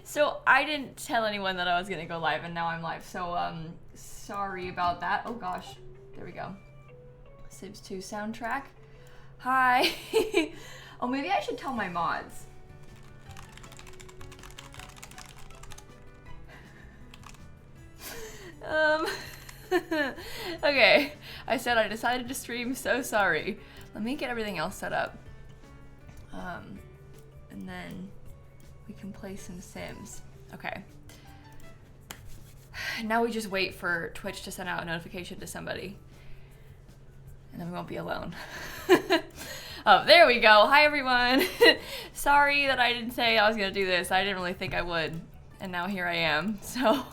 So I didn't tell anyone that I was gonna go live, and now I'm live. So sorry about that. Oh gosh, there we go. Sims 2 soundtrack. Hi. Oh, maybe I should tell my mods. Okay. I said I decided to stream. So sorry. Let me get everything else set up. And then we can play some Sims. Okay. Now we just wait for Twitch to send out a notification to somebody. And then we won't be alone. Oh, there we go. Hi, everyone. Sorry that I didn't say I was going to do this. I didn't really think I would. And now here I am. So,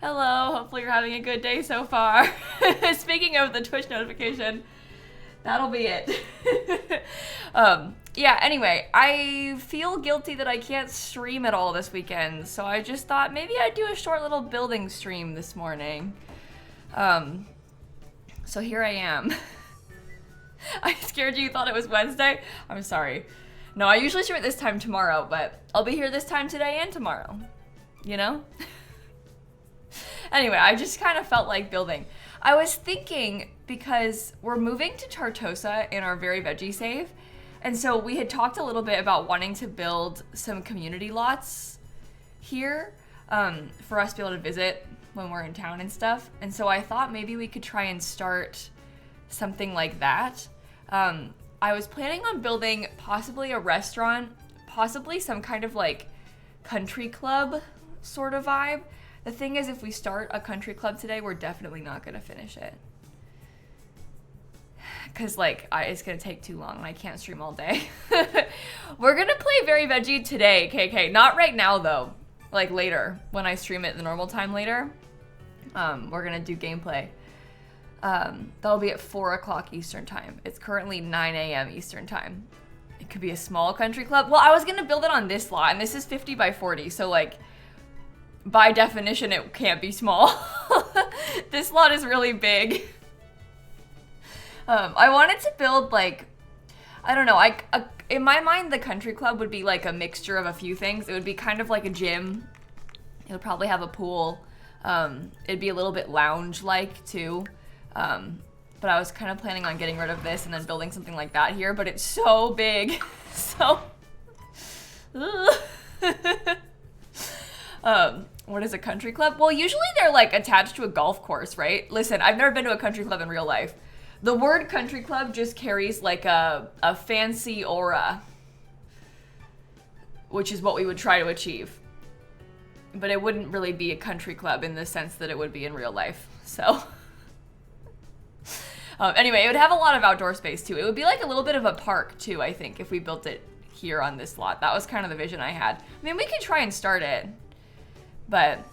hello. Hopefully you're having a good day so far. Speaking of the Twitch notification, that'll be it. Yeah, anyway, I feel guilty that I can't stream at all this weekend, so I just thought maybe I'd do a short little building stream this morning. So here I am. I scared you thought it was Wednesday? I'm sorry. No, I usually stream at this time tomorrow, but I'll be here this time today and tomorrow. You know? Anyway, I just kind of felt like building. I was thinking, because we're moving to Tartosa in our Very Veggie save, and so we had talked a little bit about wanting to build some community lots here for us to be able to visit when we're in town and stuff. And so I thought maybe we could try and start something like that. I was planning on building possibly a restaurant, possibly some kind of like country club sort of vibe. The thing is, if we start a country club today, we're definitely not gonna finish it. Cause like, it's gonna take too long and I can't stream all day. We're gonna play Very Veggie today, KK. Not right now though, like later, when I stream it the normal time later. We're gonna do gameplay. That'll be at 4 o'clock Eastern time. It's currently 9 a.m. Eastern time. It could be a small country club. Well, I was gonna build it on this lot, and this is 50 by 40, so like, by definition, it can't be small. This lot is really big. I wanted to build like, I don't know, in my mind, the country club would be like a mixture of a few things. It would be kind of like a gym. It would probably have a pool. It'd be a little bit lounge-like too. But I was kind of planning on getting rid of this and then building something like that here, but it's so big. So, what is a country club? Well, usually they're like attached to a golf course, right? Listen, I've never been to a country club in real life. The word country club just carries like a fancy aura, which is what we would try to achieve. But it wouldn't really be a country club in the sense that it would be in real life, so. Anyway, it would have a lot of outdoor space too. It would be like a little bit of a park too, I think, if we built it here on this lot. That was kind of the vision I had. I mean, we could try and start it, but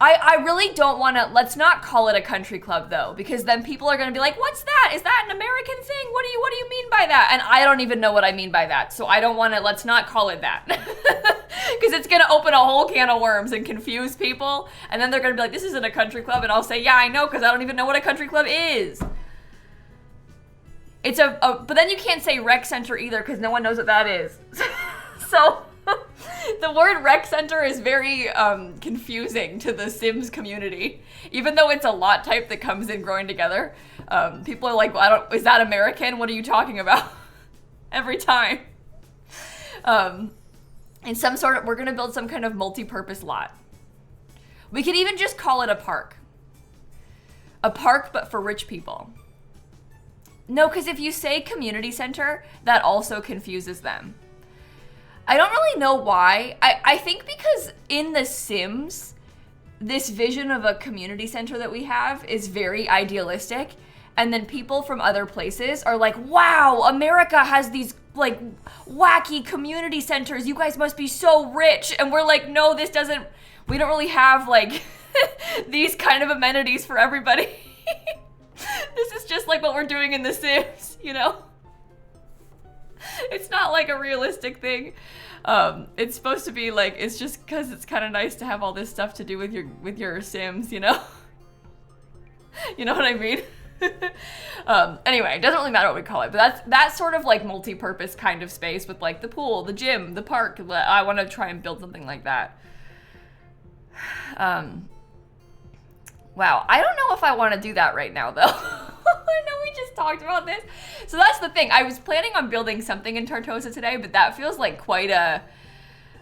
I really don't want to, let's not call it a country club though, because then people are going to be like, what's that? Is that an American thing? What do you mean by that? And I don't even know what I mean by that. So I don't want to, let's not call it that. Because it's going to open a whole can of worms and confuse people. And then they're going to be like, this isn't a country club. And I'll say, yeah, I know, because I don't even know what a country club is. It's but then you can't say rec center either, because no one knows what that is. So the word rec center is very confusing to the Sims community. Even though it's a lot type that comes in growing together. People are like, well, is that American? What are you talking about? Every time. In some sort of, we're gonna build some kind of multi-purpose lot. We could even just call it a park. A park, but for rich people. No, because if you say community center, that also confuses them. I don't really know why. I think because in The Sims, this vision of a community center that we have is very idealistic. And then people from other places are like, wow, America has these like wacky community centers. You guys must be so rich. And we're like, no, we don't really have like these kind of amenities for everybody. This is just like what we're doing in The Sims, you know? It's not like a realistic thing. It's supposed to be like, it's just because it's kind of nice to have all this stuff to do with your Sims, you know? You know what I mean? Anyway, it doesn't really matter what we call it, but that's sort of like multi-purpose kind of space with like the pool, the gym, the park. I want to try and build something like that. Wow, I don't know if I want to do that right now though. I know we just talked about this. So that's the thing. I was planning on building something in Tartosa today, but that feels like quite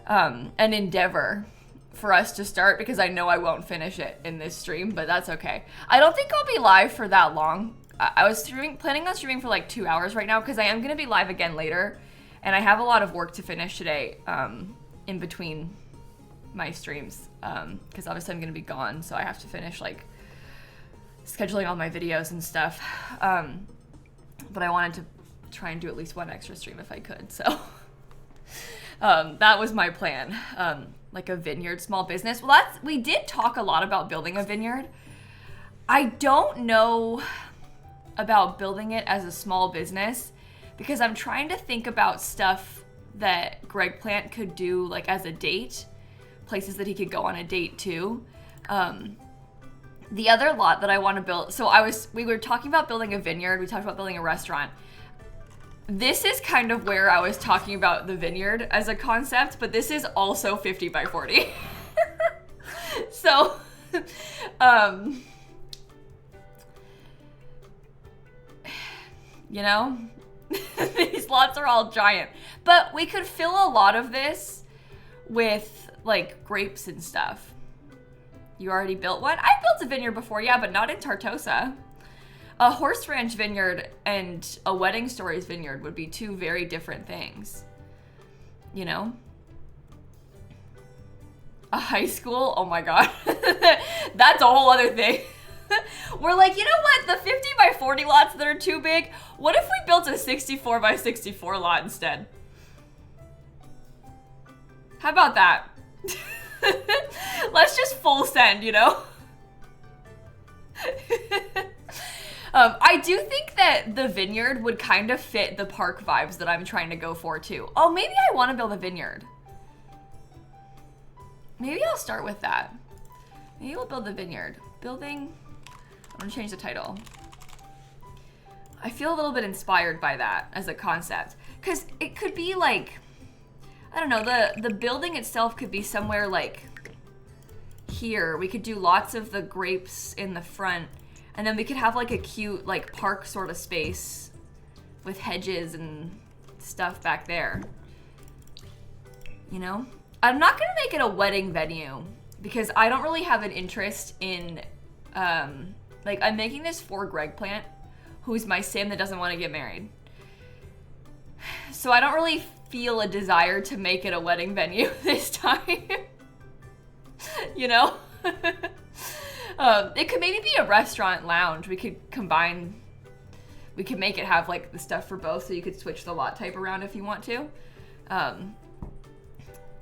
an endeavor for us to start because I know I won't finish it in this stream, but that's okay. I don't think I'll be live for that long. I was planning on streaming for like 2 hours right now because I am going to be live again later, and I have a lot of work to finish today in between my streams because obviously I'm going to be gone, so I have to finish like scheduling all my videos and stuff. But I wanted to try and do at least one extra stream if I could, so that was my plan. Like a vineyard small business. Well, we did talk a lot about building a vineyard. I don't know about building it as a small business because I'm trying to think about stuff that Greg Plant could do like as a date, places that he could go on a date to. The other lot that I want to build, so we were talking about building a vineyard, we talked about building a restaurant. This is kind of where I was talking about the vineyard as a concept, but this is also 50 by 40. So, you know, these lots are all giant, but we could fill a lot of this with like grapes and stuff. You already built one? I built a vineyard before, yeah, but not in Tartosa. A horse ranch vineyard and a wedding stories vineyard would be two very different things, you know? A high school? Oh my God. That's a whole other thing. We're like, you know what? The 50 by 40 lots that are too big, what if we built a 64 by 64 lot instead? How about that? Let's just full send, you know? I do think that the vineyard would kind of fit the park vibes that I'm trying to go for too. Oh, maybe I want to build a vineyard. Maybe I'll start with that. Maybe we'll build the vineyard. Building, I'm gonna change the title. I feel a little bit inspired by that as a concept. Cause it could be like, I don't know, the building itself could be somewhere like here. We could do lots of the grapes in the front. And then we could have like a cute like park sort of space with hedges and stuff back there. You know? I'm not gonna make it a wedding venue because I don't really have an interest in, like I'm making this for Greg Plant, who's my sim that doesn't want to get married. So I don't really feel a desire to make it a wedding venue this time. You know? It could maybe be a restaurant lounge. We could make it have like the stuff for both so you could switch the lot type around if you want to.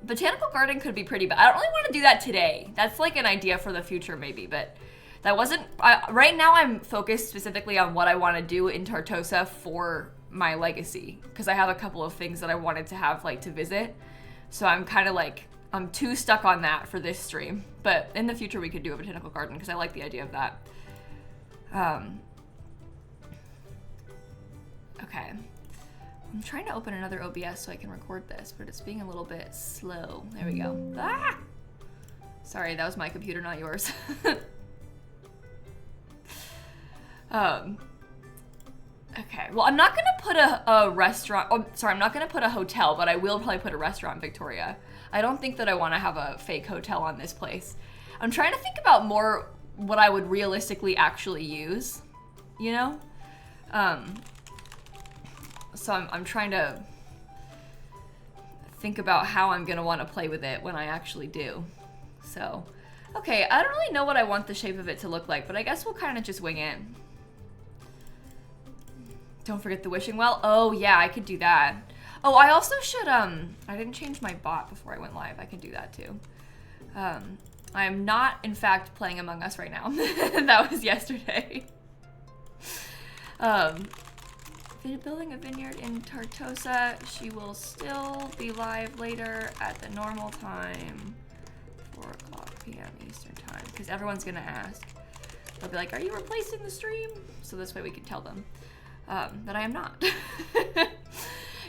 Botanical garden could be pretty, but I don't really want to do that today. That's like an idea for the future maybe, but that wasn't, right now I'm focused specifically on what I want to do in Tartosa for my legacy because I have a couple of things that I wanted to have like to visit. So I'm kind of like, I'm too stuck on that for this stream, but in the future we could do a botanical garden because I like the idea of that. Okay. I'm trying to open another OBS so I can record this, but it's being a little bit slow. There we go. Ah! Sorry, that was my computer, not yours. Okay, well, I'm not gonna put a restaurant, oh, sorry, I'm not gonna put a hotel, but I will probably put a restaurant in Victoria. I don't think that I wanna have a fake hotel on this place. I'm trying to think about more what I would realistically actually use, you know? So I'm trying to think about how I'm gonna wanna play with it when I actually do. So, okay, I don't really know what I want the shape of it to look like, but I guess we'll kind of just wing it. Don't forget the wishing well. Oh yeah, I could do that. Oh, I also should, I didn't change my bot before I went live. I can do that too. I am not, in fact, playing Among Us right now. That was yesterday. Building a vineyard in Tartosa. She will still be live later at the normal time, 4 o'clock p.m. Eastern time, because everyone's gonna ask. They'll be like, are you replacing the stream? So this way we can tell them that I am not.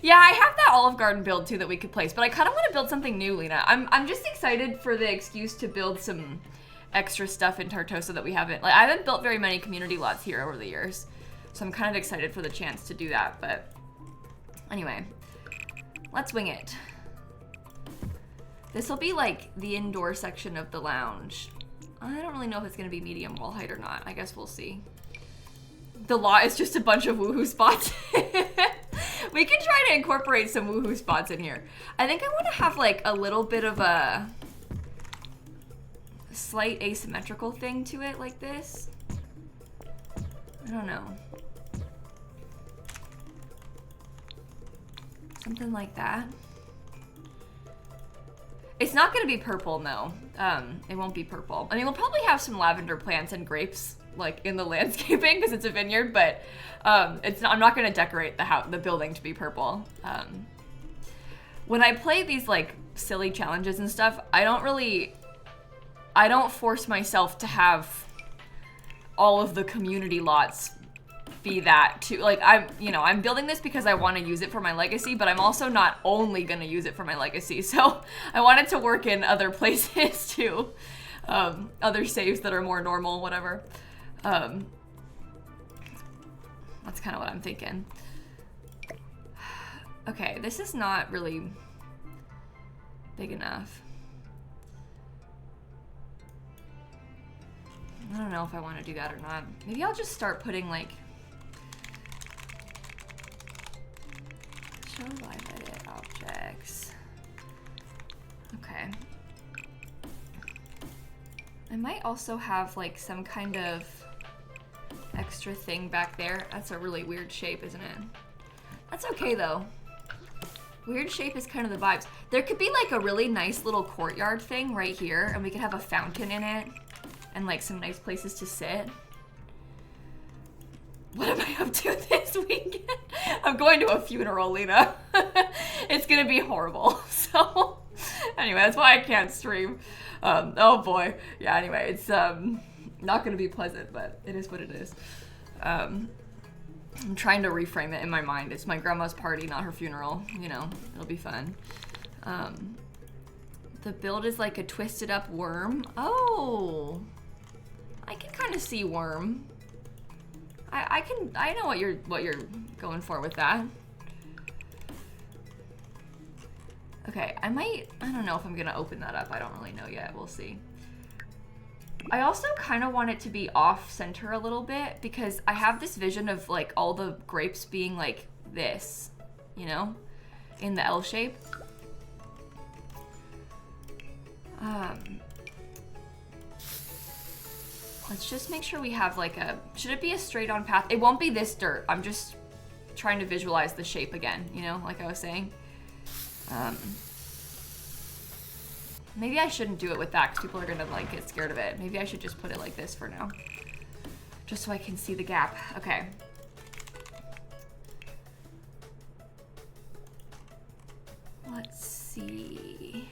Yeah, I have that Olive Garden build too that we could place, but I kind of want to build something new, Lena. I'm just excited for the excuse to build some extra stuff in Tartosa that we haven't. Like, I haven't built very many community lots here over the years, so I'm kind of excited for the chance to do that. But anyway, let's wing it. This will be like the indoor section of the lounge. I don't really know if it's gonna be medium wall height or not. I guess we'll see. The lot is just a bunch of woohoo spots. We can try to incorporate some woohoo spots in here. I think I want to have like a little bit of a slight asymmetrical thing to it like this. I don't know. Something like that. It's not going to be purple, no. It won't be purple. I mean, we'll probably have some lavender plants and grapes like in the landscaping because it's a vineyard, but it's not, I'm not going to decorate the building to be purple. When I play these like silly challenges and stuff, I don't force myself to have all of the community lots be that too. Like I'm building this because I want to use it for my legacy, but I'm also not only going to use it for my legacy. So I want it to work in other places too. Other saves that are more normal, whatever. That's kind of what I'm thinking. Okay, this is not really big enough. I don't know if I want to do that or not. Maybe I'll just start putting like show live edit objects. Okay. I might also have like some kind of extra thing back there. That's a really weird shape, isn't it? That's okay though. Weird shape is kind of the vibes. There could be like a really nice little courtyard thing right here, and we could have a fountain in it and like some nice places to sit. What am I up to this weekend? I'm going to a funeral, Lena. It's gonna be horrible. So anyway, that's why I can't stream. Oh boy. Yeah, anyway, it's not gonna be pleasant, but it is what it is. I'm trying to reframe it in my mind. It's my grandma's party, not her funeral. You know, it'll be fun. The build is like a twisted up worm. Oh, I can kind of see worm. I know what you're going for with that. Okay, I don't know if I'm gonna open that up. I don't really know yet. We'll see. I also kind of want it to be off center a little bit because I have this vision of like all the grapes being like this, you know, in the L shape. Let's just make sure we have like should it be a straight on path? It won't be this dirt. I'm just trying to visualize the shape again, you know, like I was saying. Maybe I shouldn't do it with that because people are gonna like get scared of it. Maybe I should just put it like this for now. Just so I can see the gap. Okay. Let's see.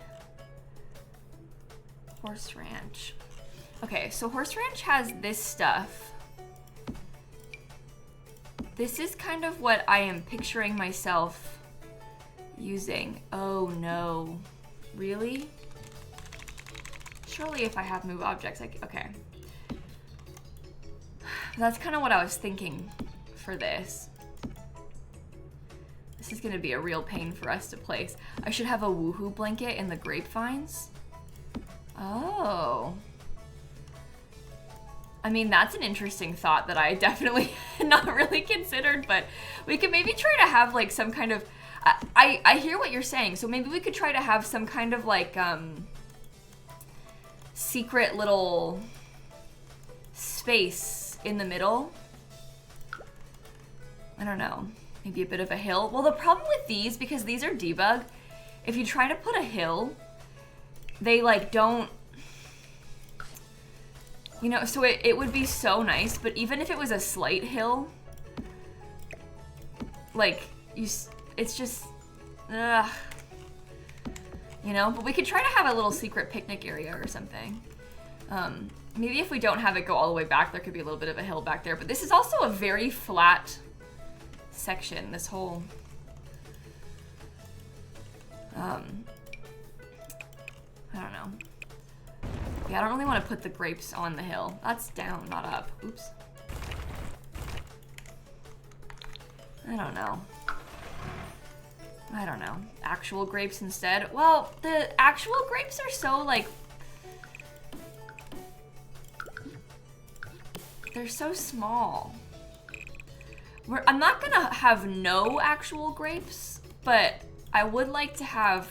Horse Ranch. Okay, so Horse Ranch has this stuff. This is kind of what I am picturing myself using. Oh no. Really? Surely if I have move objects, okay. That's kind of what I was thinking for this. This is gonna be a real pain for us to place. I should have a woohoo blanket in the grapevines. Oh. I mean, that's an interesting thought that I definitely not really considered, but we could maybe try to have like some kind of, I hear what you're saying. So maybe we could try to have some kind of like, secret little space in the middle. I don't know, maybe a bit of a hill. Well, the problem with these, because these are debug, if you try to put a hill, they like don't, you know, so it would be so nice, but even if it was a slight hill, like, it's just, ugh. You know, but we could try to have a little secret picnic area or something. Maybe if we don't have it go all the way back, there could be a little bit of a hill back there. But this is also a very flat section, this whole... I don't know. Yeah, I don't really want to put the grapes on the hill. That's down, not up. Oops. I don't know. I don't know. Actual grapes instead? Well, the actual grapes are so, like... They're so small. I'm not gonna have no actual grapes, but I would like to have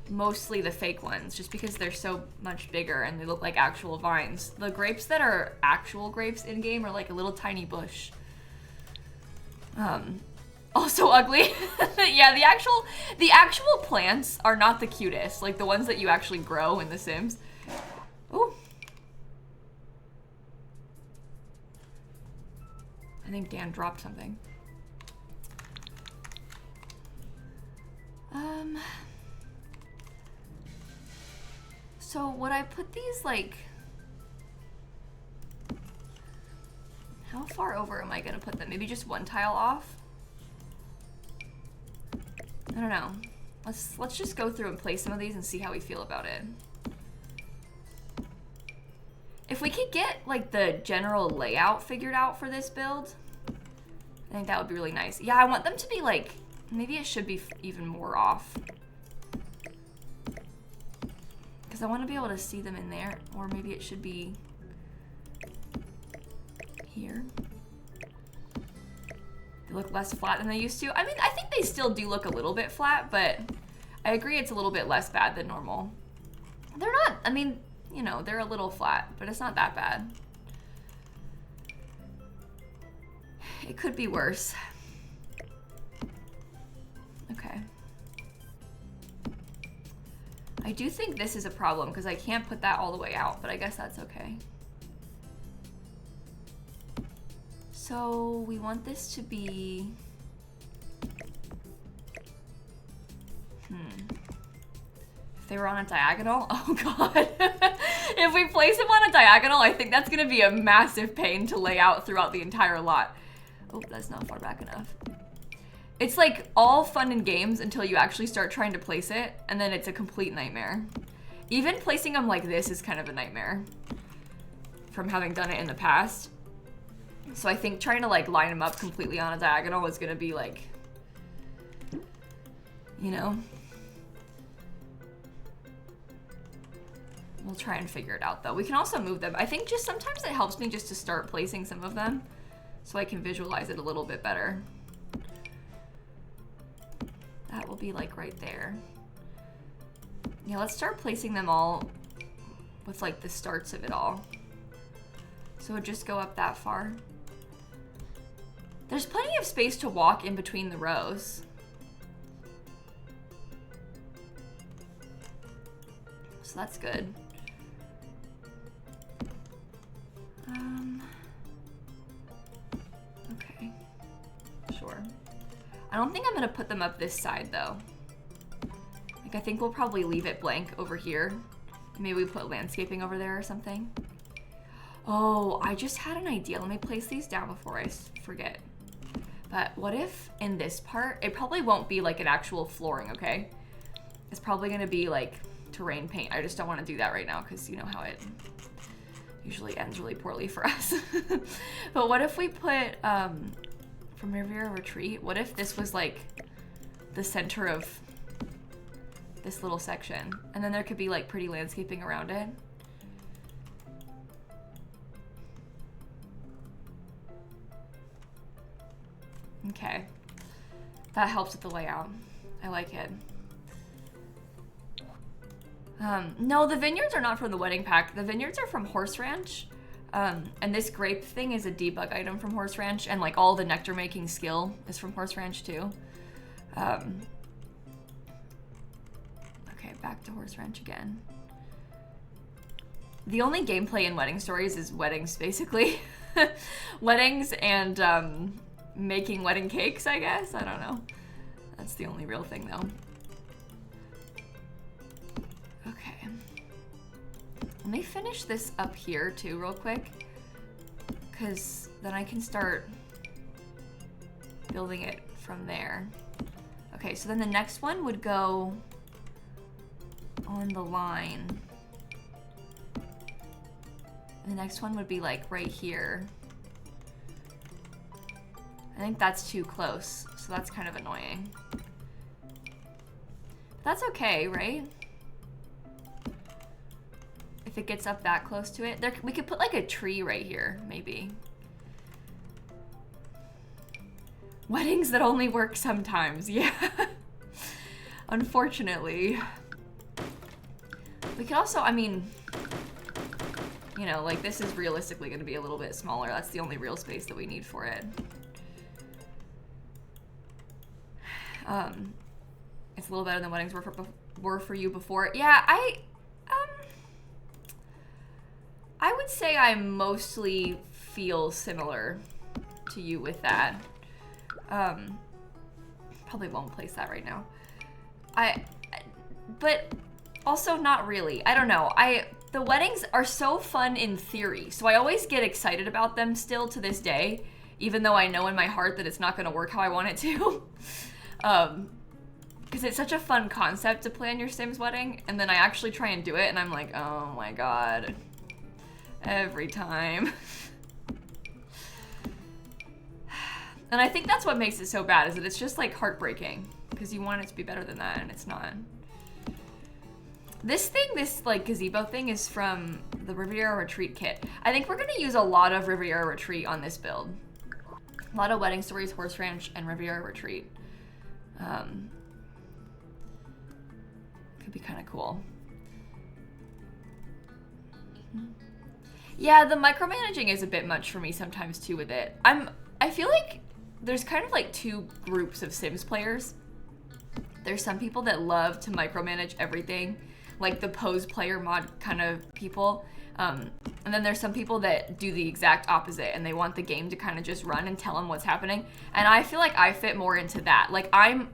mostly the fake ones, just because they're so much bigger and they look like actual vines. The grapes that are actual grapes in-game are like a little tiny bush. Also ugly. Yeah, the actual plants are not the cutest, like the ones that you actually grow in The Sims. Ooh. I think Dan dropped something. So would I put these like... How far over am I gonna put them? Maybe just one tile off? I don't know. Let's just go through and play some of these and see how we feel about it. If we could get like the general layout figured out for this build, I think that would be really nice. Yeah, I want them to be like, maybe it should be even more off. Because I want to be able to see them in there, or maybe it should be here. They look less flat than they used to. I mean, I think they still do look a little bit flat, but I agree it's a little bit less bad than normal. They're not, I mean, you know, they're a little flat, but it's not that bad. It could be worse. Okay. I do think this is a problem because I can't put that all the way out, but I guess that's okay. So we want this to be... If they were on a diagonal, oh god. If we place them on a diagonal, I think that's gonna be a massive pain to lay out throughout the entire lot. Oh, that's not far back enough. It's like all fun and games until you actually start trying to place it, and then it's a complete nightmare. Even placing them like this is kind of a nightmare from having done it in the past. So I think trying to like line them up completely on a diagonal is gonna be like, you know, we'll try and figure it out though. We can also move them. I think just sometimes it helps me just to start placing some of them so I can visualize it a little bit better. That will be like right there. Yeah, let's start placing them all with like the starts of it all. So it would just go up that far. There's plenty of space to walk in between the rows. So that's good. Okay, sure. I don't think I'm gonna put them up this side though. Like I think we'll probably leave it blank over here. Maybe we put landscaping over there or something. Oh, I just had an idea. Let me place these down before I forget. But what if in this part, it probably won't be like an actual flooring, okay? It's probably gonna be like terrain paint. I just don't wanna do that right now because you know how it usually ends really poorly for us. But what if we put, from Riviera Retreat, what if this was like the center of this little section? And then there could be like pretty landscaping around it. Okay, that helps with the layout. I like it. No, the vineyards are not from the wedding pack. The vineyards are from Horse Ranch. And this grape thing is a debug item from Horse Ranch, and like all the nectar making skill is from Horse Ranch too. Okay, back to Horse Ranch again. The only gameplay in Wedding Stories is weddings, basically. Weddings and making wedding cakes, I guess. I don't know. That's the only real thing though. Okay. Let me finish this up here too real quick, because then I can start building it from there. Okay, so then the next one would go on the line. And the next one would be like right here. I think that's too close, so that's kind of annoying. That's okay, right? If it gets up that close to it. We could put like a tree right here, maybe. Weddings that only work sometimes, yeah. Unfortunately. We could also, I mean, you know, like this is realistically gonna be a little bit smaller. That's the only real space that we need for it. It's a little better than weddings were for you before. Yeah, I would say I mostly feel similar to you with that. Probably won't place that right now. But also not really. I don't know. The weddings are so fun in theory, so I always get excited about them still to this day, even though I know in my heart that it's not going to work how I want it to. Because it's such a fun concept to plan your Sims wedding, and then I actually try and do it, and I'm like, oh my god. Every time. And I think that's what makes it so bad, is that it's just like heartbreaking, because you want it to be better than that, and it's not. This like gazebo thing is from the Riviera Retreat kit. I think we're gonna use a lot of Riviera Retreat on this build. A lot of Wedding Stories, Horse Ranch, and Riviera Retreat. Could be kind of cool. Yeah, the micromanaging is a bit much for me sometimes too with it. I feel like there's kind of like two groups of Sims players. There's some people that love to micromanage everything, like the pose player mod kind of people. And then there's some people that do the exact opposite, and they want the game to kind of just run and tell them what's happening. And I feel like I fit more into that. Like I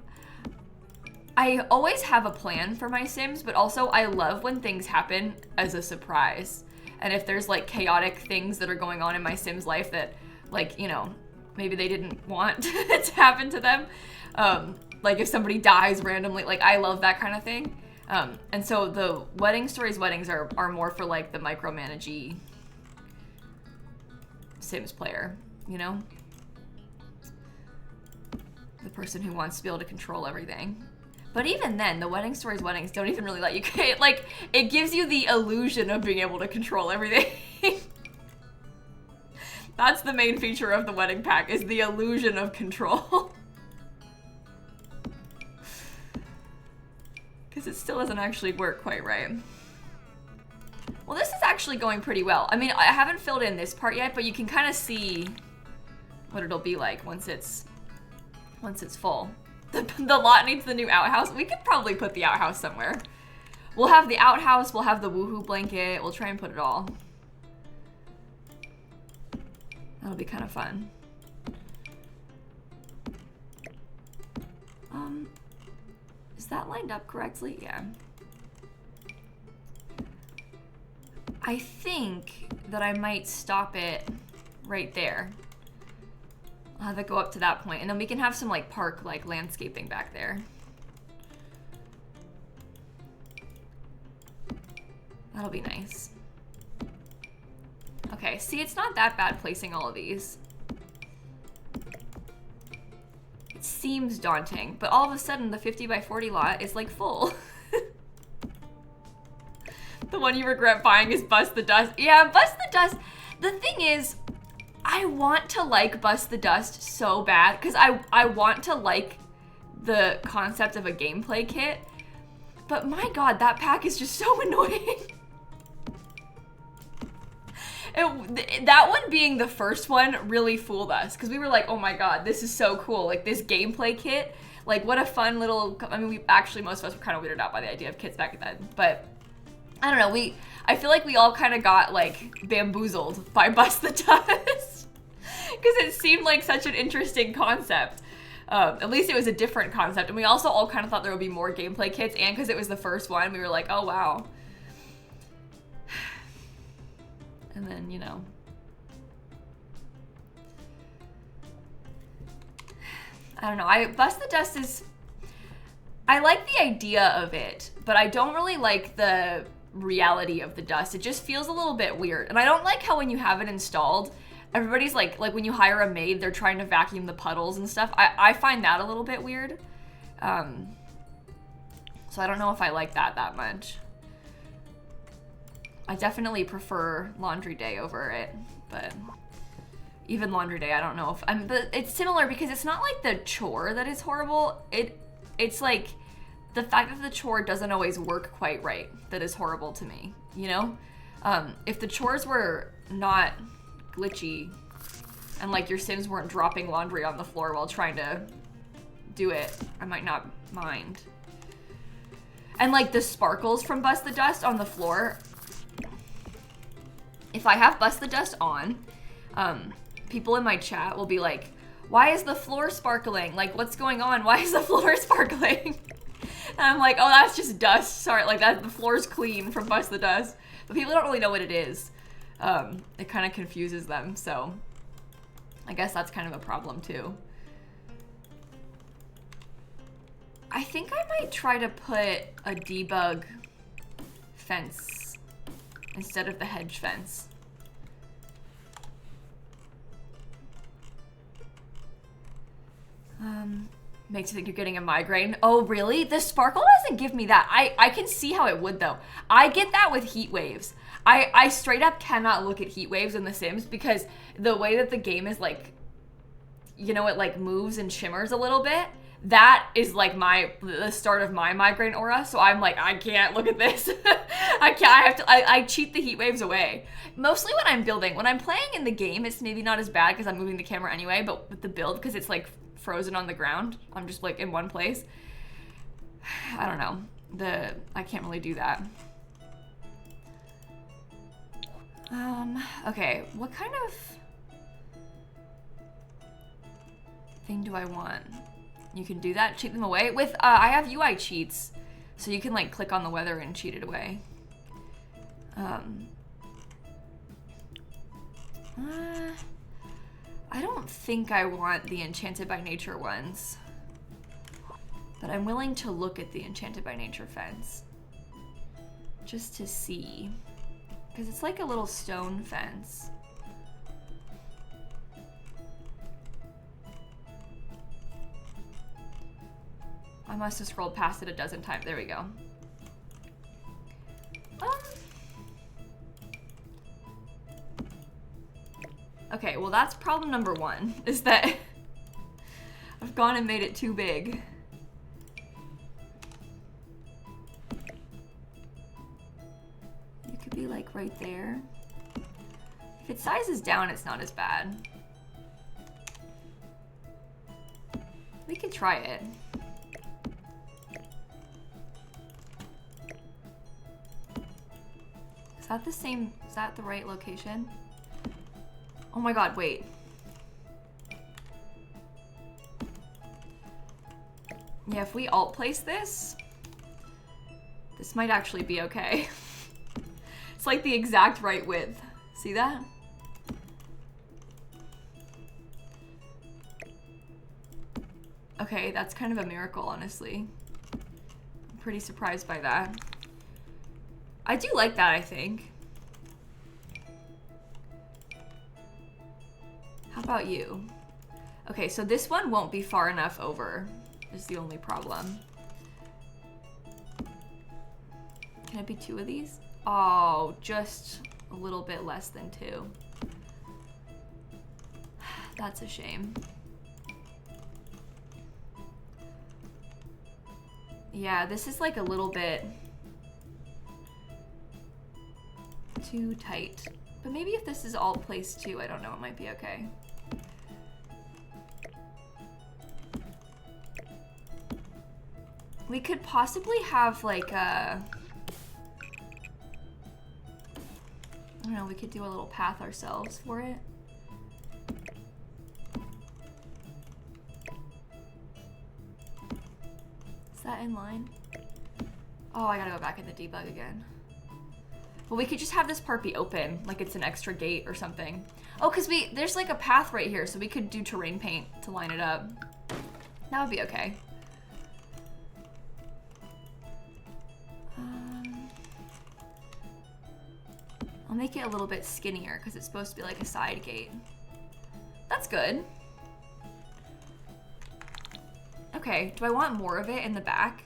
always have a plan for my Sims, but also I love when things happen as a surprise. And if there's like chaotic things that are going on in my Sims life that, like, you know, maybe they didn't want to happen to them. Like if somebody dies randomly, like I love that kind of thing. And so the Wedding Stories weddings are more for like the micromanagey Sims player, you know? The person who wants to be able to control everything. But even then, the Wedding Stories weddings don't even really let you, like, it gives you the illusion of being able to control everything. That's the main feature of the wedding pack, is the illusion of control. Because it still doesn't actually work quite right. Well, this is actually going pretty well. I mean, I haven't filled in this part yet, but you can kind of see what it'll be like once it's full. The lot needs the new outhouse. We could probably put the outhouse somewhere. We'll have the outhouse, we'll have the woohoo blanket, we'll try and put it all. That'll be kind of fun. Is that lined up correctly? Yeah. I think that I might stop it right there. I'll have it go up to that point, and then we can have some like park like landscaping back there. That'll be nice. Okay, see, it's not that bad placing all of these. It seems daunting, but all of a sudden the 50 by 40 lot is like full. The one you regret buying is Bust the Dust. Yeah, Bust the Dust. The thing is, I want to like Bust the Dust so bad, because I want to like the concept of a gameplay kit, but my god, that pack is just so annoying. That one being the first one really fooled us, because we were like, oh my god, this is so cool, like this gameplay kit, like what a fun little, I mean, most of us were kind of weirded out by the idea of kits back then, but I don't know, I feel like we all kind of got like bamboozled by Bust the Dust, because it seemed like such an interesting concept. At least it was a different concept, and we also all kind of thought there would be more gameplay kits, and because it was the first one, we were like, oh wow. And then, you know. I don't know. Bust the Dust is... I like the idea of it, but I don't really like the reality of the dust. It just feels a little bit weird. And I don't like how when you have it installed, everybody's like when you hire a maid, they're trying to vacuum the puddles and stuff. I find that a little bit weird. So I don't know if I like that much. I definitely prefer Laundry Day over it, but even Laundry Day, I don't know if but it's similar because it's not like the chore that is horrible. It's like the fact that the chore doesn't always work quite right that is horrible to me, you know? If the chores were not glitchy and like your Sims weren't dropping laundry on the floor while trying to do it, I might not mind. And like the sparkles from Bust the Dust on the floor, if I have Bust the Dust on, people in my chat will be like, why is the floor sparkling? Like, what's going on? Why is the floor sparkling? And I'm like, oh, that's just dust. Sorry, like that the floor's clean from Bust the Dust. But people don't really know what it is. It kind of confuses them, so I guess that's kind of a problem too. I think I might try to put a debug fence instead of the hedge fence. Makes you think you're getting a migraine. Oh, really? The sparkle doesn't give me that. I can see how it would, though. I get that with heat waves. I straight up cannot look at heat waves in The Sims because the way that the game is like, you know, it like moves and shimmers a little bit. That is like the start of my migraine aura. So I'm like, I can't look at this. I can't. I cheat the heat waves away. Mostly when I'm building. When I'm playing in the game, it's maybe not as bad because I'm moving the camera anyway. But with the build, because it's like frozen on the ground, I'm just like in one place. I don't know. I can't really do that. Okay, what kind of thing do I want? You can do that, cheat them away. With, I have UI cheats, so you can like click on the weather and cheat it away. I don't think I want the Enchanted by Nature ones, but I'm willing to look at the Enchanted by Nature fence just to see, because it's like a little stone fence. I must have scrolled past it a dozen times. There we go. Okay, well that's problem number one, is that I've gone and made it too big. You could be like right there. If it sizes down, it's not as bad. We could try it. Is that the same, is that the right location? Oh my god, wait. Yeah, if we alt place this, this might actually be okay. It's like the exact right width. See that? Okay, that's kind of a miracle, honestly. I'm pretty surprised by that. I do like that, I think. How about you? Okay, so this one won't be far enough over, is the only problem. Can it be two of these? Oh, just a little bit less than two. That's a shame. Yeah, this is like a little bit too tight. But maybe if this is alt placed too, I don't know, it might be okay. We could possibly have like a, I don't know, we could do a little path ourselves for it. Is that in line? Oh, I gotta go back in the debug again. But we could just have this part be open, like it's an extra gate or something. Oh, because there's like a path right here, so we could do terrain paint to line it up. That would be okay. I'll make it a little bit skinnier because it's supposed to be like a side gate. That's good. Okay, do I want more of it in the back?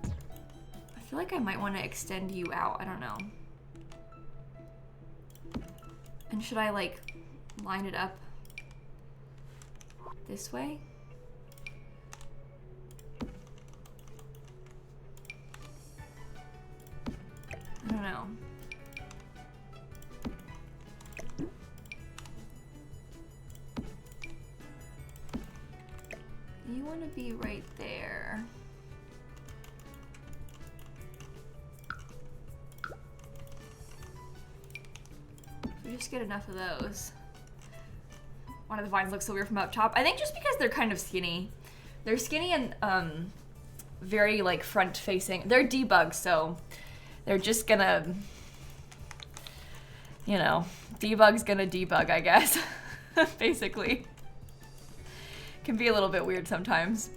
I feel like I might want to extend you out. I don't know. And should I like line it up this way? I don't know. You want to be right there. We just get enough of those. One of the vines looks so weird from up top. I think just because they're kind of skinny. They're skinny and very like front facing. They're debugged, so they're just gonna, you know, debug's gonna debug, I guess. Basically. Can be a little bit weird sometimes.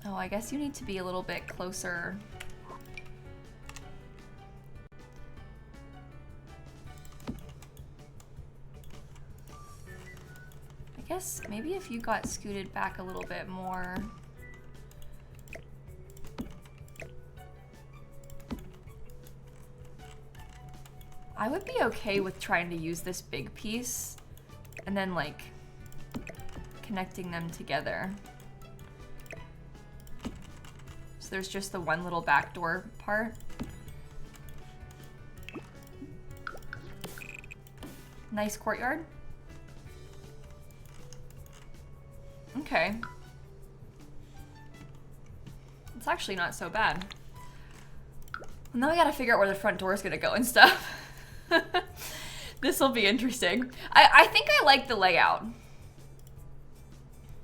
Oh, I guess you need to be a little bit closer. I guess maybe if you got scooted back a little bit more. I would be okay with trying to use this big piece and then like connecting them together. So there's just the one little backdoor part. Nice courtyard. Okay. It's actually not so bad. Well, now we gotta figure out where the front door is gonna go and stuff. This will be interesting. I think I like the layout.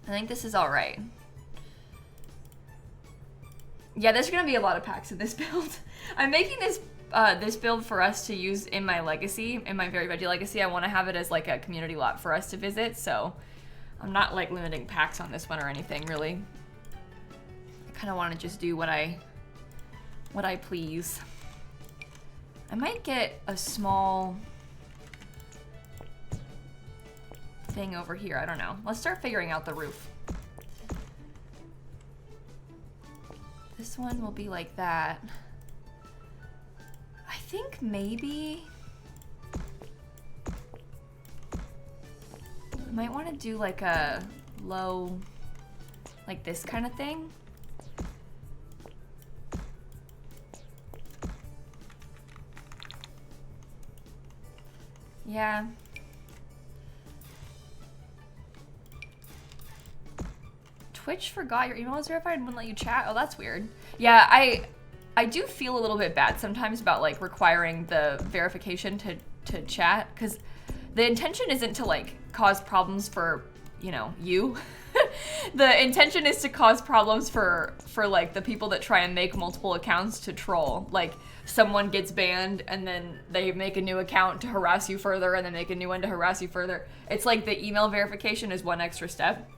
I think this is all right. Yeah, there's gonna be a lot of packs in this build. I'm making this this build for us to use in my legacy, in my Very Veggie legacy. I want to have it as like a community lot for us to visit, so I'm not like limiting packs on this one or anything really. I kind of want to just do what I please. I might get a small thing over here. I don't know. Let's start figuring out the roof. This one will be like that. I think maybe I might want to do like a low, like this kind of thing. Yeah. Twitch forgot your email was verified and wouldn't let you chat. Oh, that's weird. Yeah, I do feel a little bit bad sometimes about like requiring the verification to chat, because the intention isn't to like cause problems for, you know, you. The intention is to cause problems for like the people that try and make multiple accounts to troll. Like someone gets banned and then they make a new account to harass you further and then make a new one to harass you further. It's like the email verification is one extra step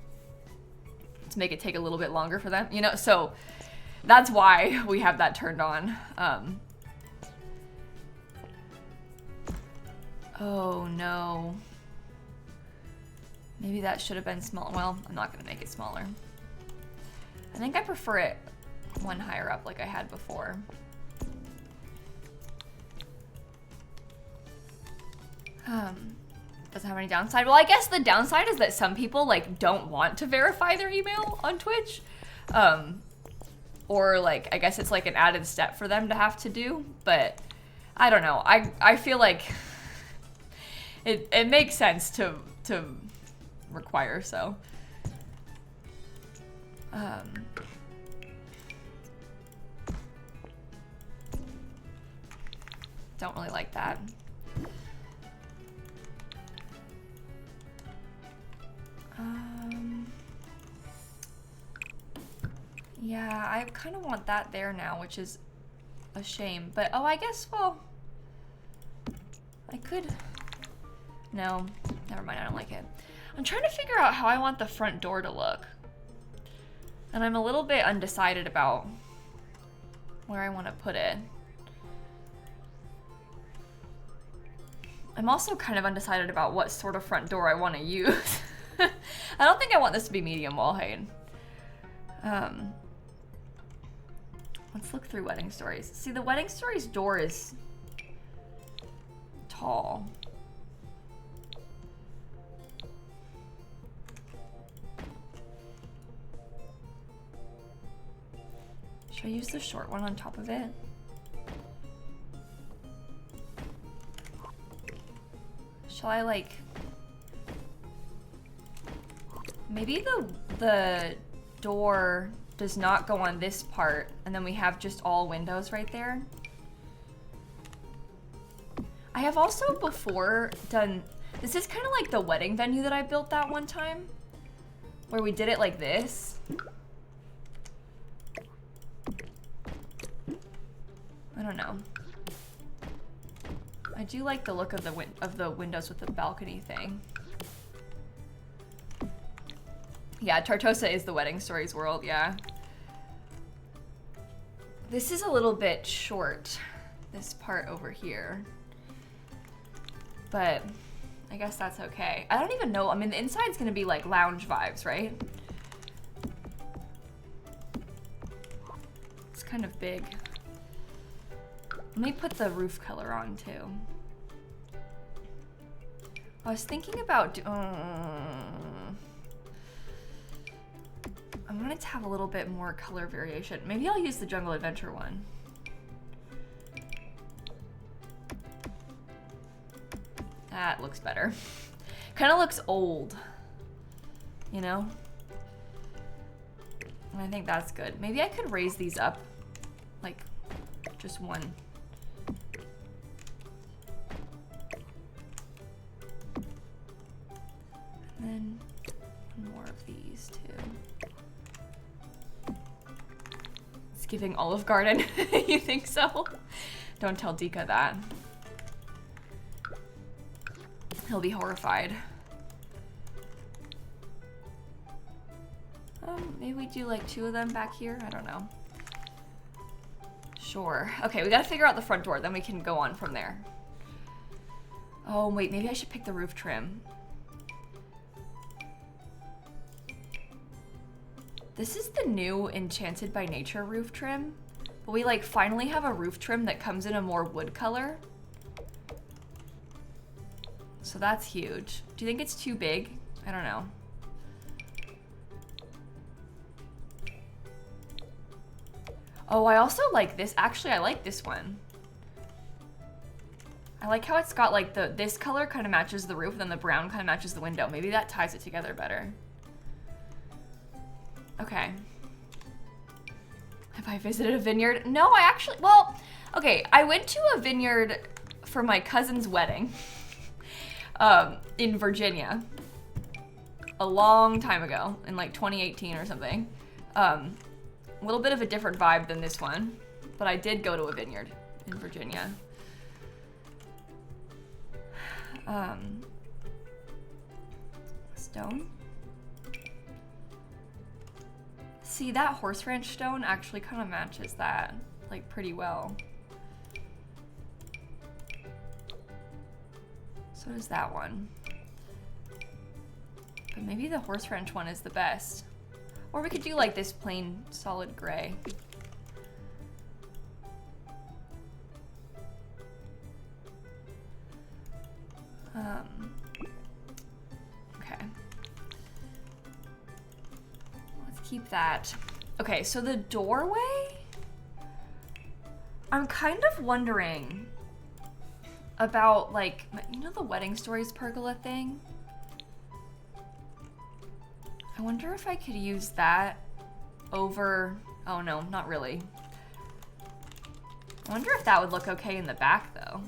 to make it take a little bit longer for them, you know? So that's why we have that turned on. Oh no. Maybe that should have been small. Well, I'm not gonna make it smaller. I think I prefer it one higher up like I had before. Doesn't have any downside. Well, I guess the downside is that some people like don't want to verify their email on Twitch. Or like, I guess it's like an added step for them to have to do, but I don't know. I feel like it makes sense to require, so. Don't really like that. Yeah, I kind of want that there now, which is a shame. But, oh, I guess, well, I could... No, never mind, I don't like it. I'm trying to figure out how I want the front door to look. And I'm a little bit undecided about where I want to put it. I'm also kind of undecided about what sort of front door I want to use. I don't think I want this to be medium wall height. Let's look through Wedding Stories. See, the Wedding Stories door is tall. Should I use the short one on top of it? Shall I like... Maybe the door does not go on this part, and then we have just all windows right there. I have also before done... This is kind of like the wedding venue that I built that one time, where we did it like this. I don't know. I do like the look of the windows with the balcony thing. Yeah, Tartosa is the Wedding Stories world, yeah. This is a little bit short, this part over here. But I guess that's okay. I don't even know, I mean, the inside's gonna be like lounge vibes, right? It's kind of big. Let me put the roof color on too. I was thinking about, I wanted to have a little bit more color variation. Maybe I'll use the Jungle Adventure one. That looks better. Kind of looks old, you know? And I think that's good. Maybe I could raise these up, like just one. And then more of these too. It's giving Olive Garden. You think so? Don't tell Dika that. He'll be horrified. Maybe we do like 2 of them back here? I don't know. Sure. Okay, we gotta figure out the front door, then we can go on from there. Oh, wait, maybe I should pick the roof trim. This is the new Enchanted by Nature roof trim, but we like finally have a roof trim that comes in a more wood color. So that's huge. Do you think it's too big? I don't know. Oh, I also like this. Actually, I like this one. I like how it's got like this color kind of matches the roof, and then the brown kind of matches the window. Maybe that ties it together better. Okay. Have I visited a vineyard? No, I actually, well, okay, I went to a vineyard for my cousin's wedding in Virginia a long time ago, in like 2018 or something. A little bit of a different vibe than this one, but I did go to a vineyard in Virginia. Stone? See, that horse ranch stone actually kind of matches that, like, pretty well. So does that one. But maybe the horse ranch one is the best. Or we could do, like, this plain solid gray. Okay. Let's keep that. Okay, so the doorway, I'm kind of wondering about, like, you know the Wedding Stories pergola thing? I wonder if I could use that over, oh no, not really. I wonder if that would look okay in the back though.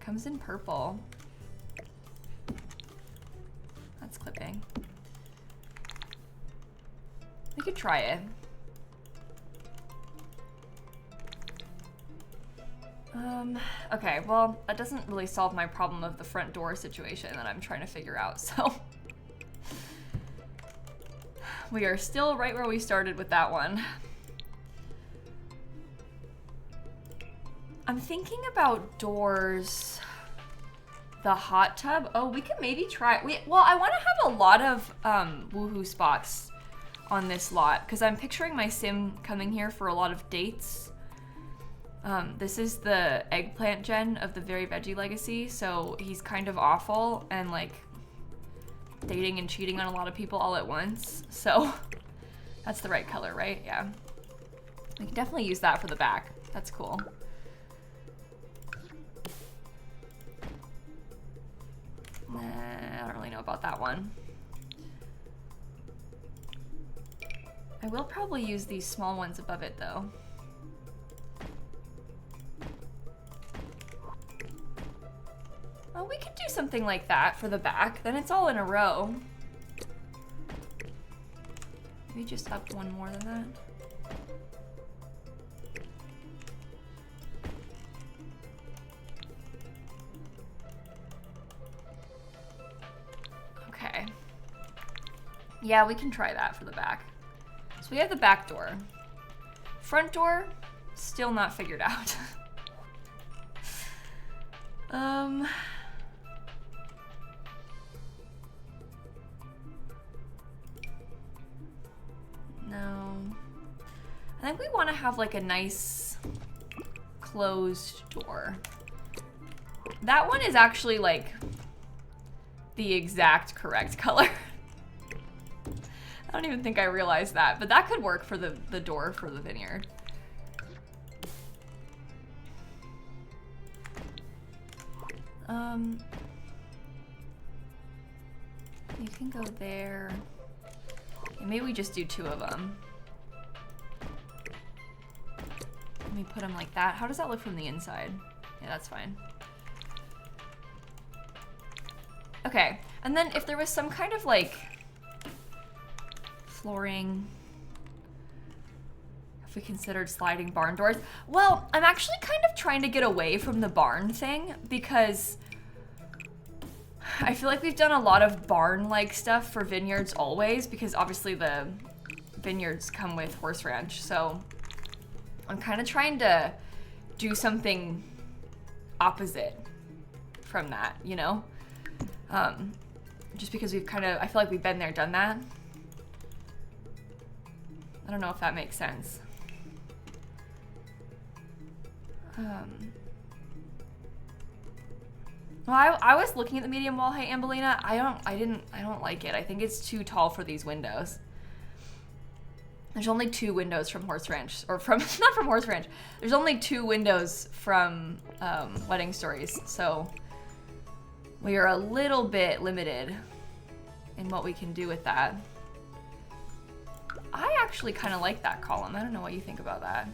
comes in purple. That's clipping. We could try it. Okay, well, that doesn't really solve my problem of the front door situation that I'm trying to figure out, so. We are still right where we started with that one. I'm thinking about doors. The hot tub. Oh, we could maybe try. Well, I want to have a lot of woohoo spots on this lot because I'm picturing my sim coming here for a lot of dates. This is the eggplant gen of the Very Veggie Legacy, so he's kind of awful and like dating and cheating on a lot of people all at once. So that's the right color, right? Yeah. We can definitely use that for the back. That's cool. Nah, I don't really know about that one. I will probably use these small ones above it though. Oh, we could do something like that for the back. Then it's all in a row. Maybe just up one more than that. Okay. Yeah, we can try that for the back. So we have the back door. Front door, still not figured out. No. I think we want to have like a nice closed door. That one is actually like the exact correct color. I don't even think I realized that, but that could work for the door for the vineyard. You can go there. And maybe we just do two of them. Let me put them like that. How does that look from the inside? Yeah, that's fine. Okay, and then if there was some kind of like flooring, if we considered sliding barn doors. Well, I'm actually kind of trying to get away from the barn thing because I feel like we've done a lot of barn-like stuff for vineyards always because obviously the vineyards come with horse ranch. So I'm kind of trying to do something opposite from that, you know? Just because we've kind of, I feel like we've been there, done that. I don't know if that makes sense. Well, I was looking at the medium wall height, Ambelina. I don't like it. I think it's too tall for these windows. There's only 2 windows from Horse Ranch, or from, not from Horse Ranch. There's only 2 windows from Wedding Stories, so we are a little bit limited in what we can do with that. I actually kind of like that column. I don't know what you think about that.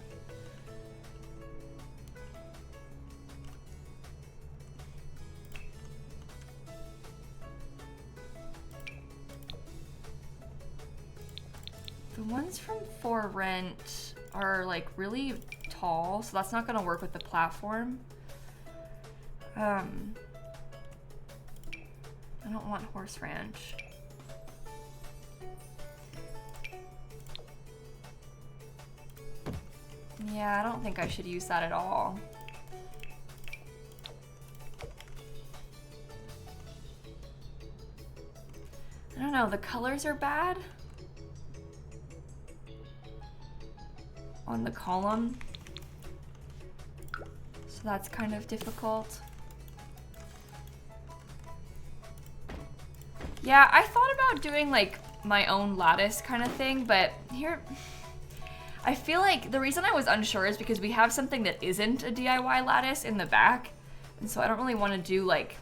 The ones from For Rent are like really tall, so that's not gonna work with the platform. I don't want Horse Ranch. Yeah, I don't think I should use that at all. I don't know, the colors are bad on the column, so that's kind of difficult. Yeah, I thought about doing like my own lattice kind of thing, but here, I feel like the reason I was unsure is because we have something that isn't a DIY lattice in the back, and so I don't really want to do like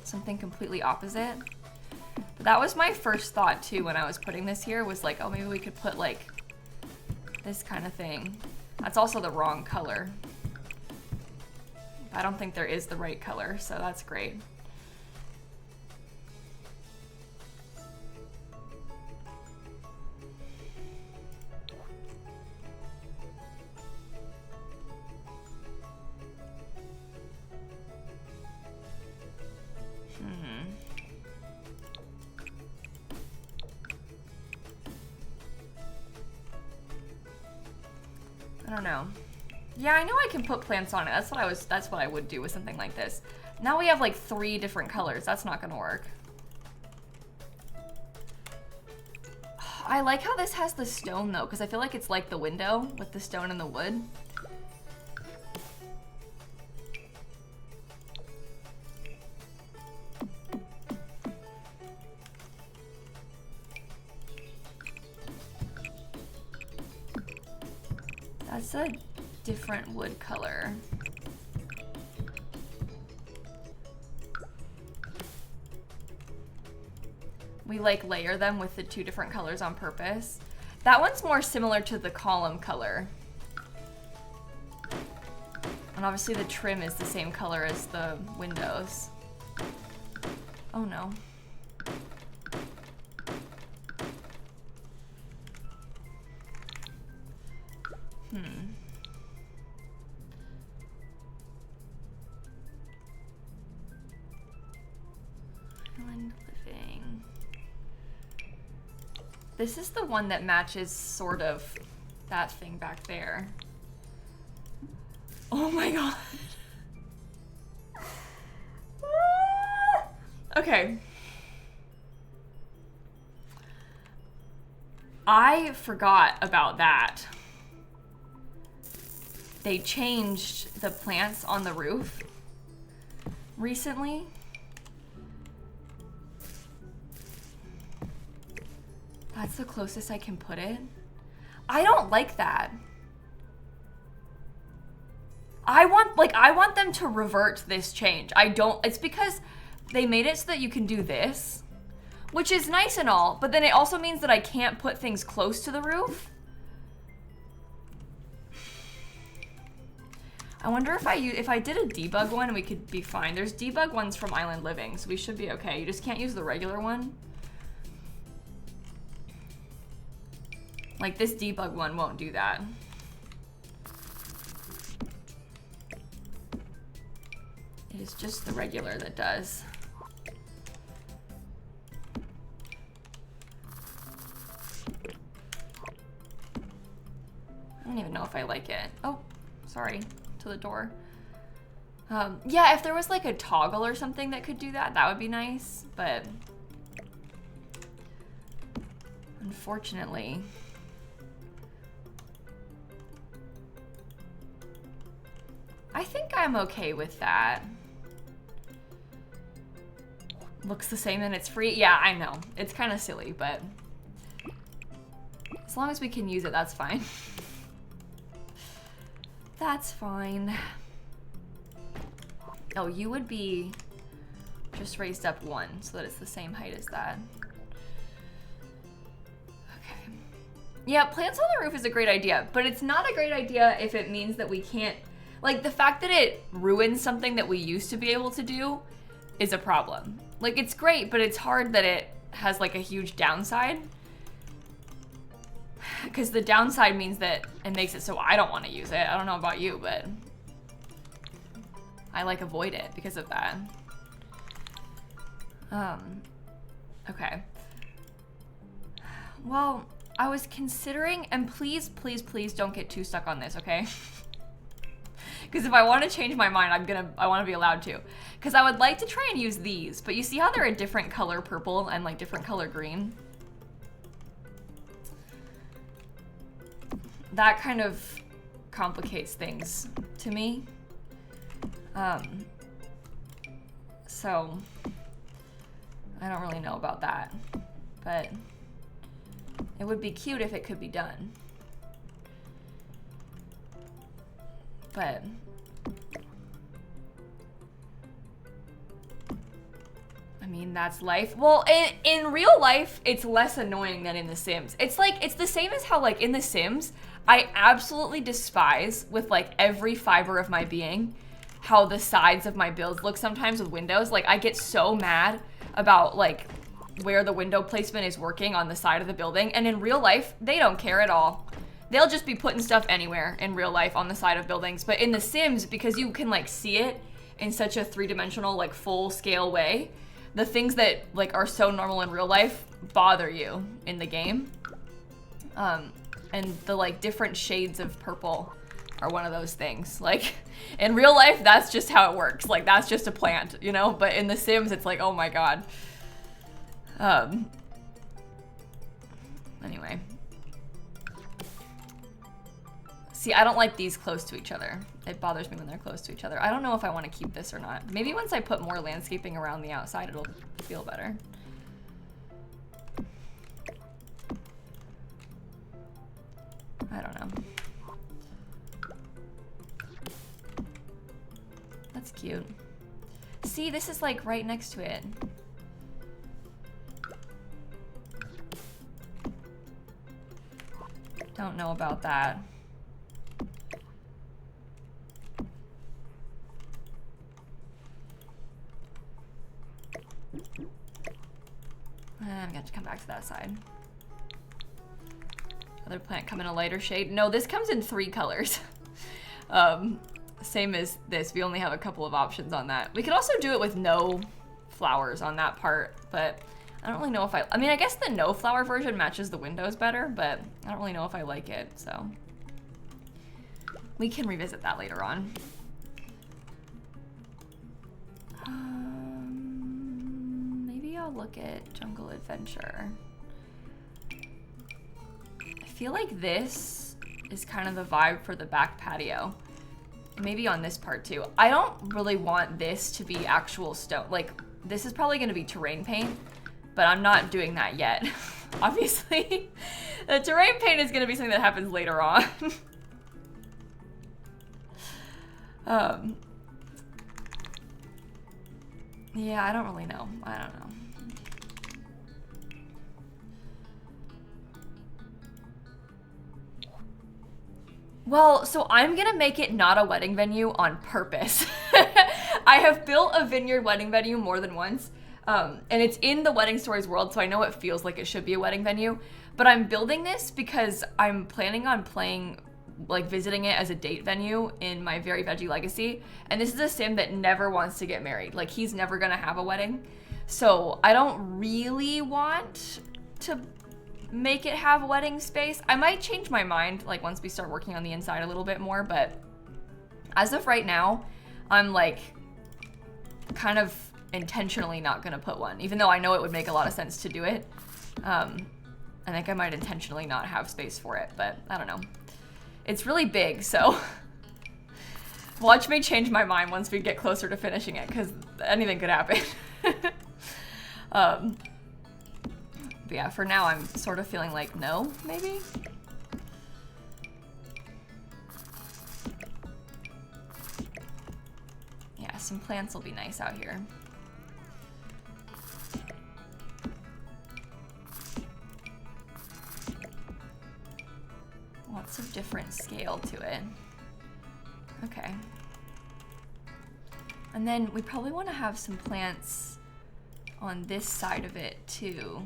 something completely opposite. But that was my first thought too when I was putting this here, was like, oh, maybe we could put like this kind of thing. That's also the wrong color. I don't think there is the right color, so that's great. I don't know. Yeah, I know I can put plants on it. That's what I would do with something like this. Now we have like 3 different colors. That's not gonna work. I like how this has the stone though, because I feel like it's like the window with the stone and the wood. That's a different wood color. We like layer them with the 2 different colors on purpose. That one's more similar to the column color. And obviously the trim is the same color as the windows. Oh no. Island living. This is the one that matches sort of that thing back there. Oh my god. Okay. I forgot about that. They changed the plants on the roof recently. That's the closest I can put it. I don't like that. I want them to revert this change. It's because they made it so that you can do this, which is nice and all, but then it also means that I can't put things close to the roof. I wonder if I did a debug one, we could be fine. There's debug ones from Island Living, so we should be okay. You just can't use the regular one. Like this debug one won't do that. It is just the regular that does. I don't even know if I like it. Oh, sorry. To the door. Yeah, if there was like a toggle or something that could do that, that would be nice, but unfortunately, I think I'm okay with that. Looks the same and it's free. Yeah, I know. It's kind of silly, but as long as we can use it, that's fine. That's fine. Oh, you would be just raised up 1 so that it's the same height as that. Okay. Yeah, plants on the roof is a great idea, but it's not a great idea if it means that we can't, like the fact that it ruins something that we used to be able to do is a problem. Like it's great, but it's hard that it has like a huge downside. Because the downside means that it makes it so I don't want to use it. I don't know about you, but I like avoid it because of that. Okay. Well, I was considering, and please, please, please don't get too stuck on this, okay? Because if I want to change my mind, I want to be allowed to. Because I would like to try and use these, but you see how they're a different color purple and like different color green? That kind of complicates things to me. So I don't really know about that, but it would be cute if it could be done. But I mean, that's life. Well, in real life, it's less annoying than in The Sims. It's like, it's the same as how like in The Sims, I absolutely despise with like every fiber of my being how the sides of my builds look sometimes with windows. Like, I get so mad about like where the window placement is working on the side of the building, and in real life they don't care at all. They'll just be putting stuff anywhere in real life on the side of buildings, but in The Sims, because you can like see it in such a three-dimensional, like full scale way, the things that like are so normal in real life bother you in the game. And the like different shades of purple are one of those things. Like in real life, that's just how it works. Like that's just a plant, you know? But in The Sims, it's like, oh my God. Anyway. See, I don't like these close to each other. It bothers me when they're close to each other. I don't know if I want to keep this or not. Maybe once I put more landscaping around the outside, it'll feel better. I don't know. That's cute. See, this is like right next to it. Don't know about that. I'm gonna have to come back to that side. Other plant come in a lighter shade. No, this comes in 3 colors. Same as this. We only have a couple of options on that. We could also do it with no flowers on that part, but I don't really know if I mean, I guess the no flower version matches the windows better, but I don't really know if I like it, so. We can revisit that later on. Maybe I'll look at Jungle Adventure. I feel like this is kind of the vibe for the back patio. Maybe on this part too. I don't really want this to be actual stone. Like, this is probably gonna be terrain paint, but I'm not doing that yet. Obviously, the terrain paint is gonna be something that happens later on. Yeah, I don't really know. I don't know. Well, so I'm gonna make it not a wedding venue on purpose. I have built a vineyard wedding venue more than once, and it's in the Wedding Stories world, so I know it feels like it should be a wedding venue, but I'm building this because I'm planning on playing, like visiting it as a date venue in my Very Veggie Legacy, and this is a sim that never wants to get married. Like, he's never gonna have a wedding, so I don't really want to make it have wedding space. I might change my mind like once we start working on the inside a little bit more, but as of right now, I'm like kind of intentionally not gonna put one, even though I know it would make a lot of sense to do it. I think I might intentionally not have space for it, but I don't know. It's really big, so watch me change my mind once we get closer to finishing it, because anything could happen. But yeah, for now, I'm sort of feeling like no, maybe? Yeah, some plants will be nice out here. Lots of different scale to it. Okay. And then we probably want to have some plants on this side of it too.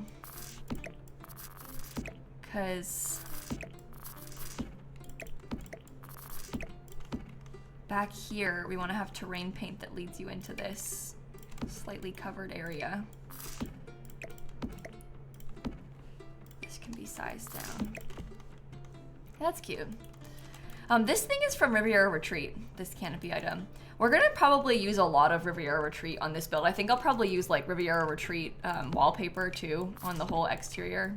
Because back here, we want to have terrain paint that leads you into this slightly covered area. This can be sized down. That's cute. This thing is from Riviera Retreat, this canopy item. We're gonna probably use a lot of Riviera Retreat on this build. I think I'll probably use like Riviera Retreat wallpaper too on the whole exterior.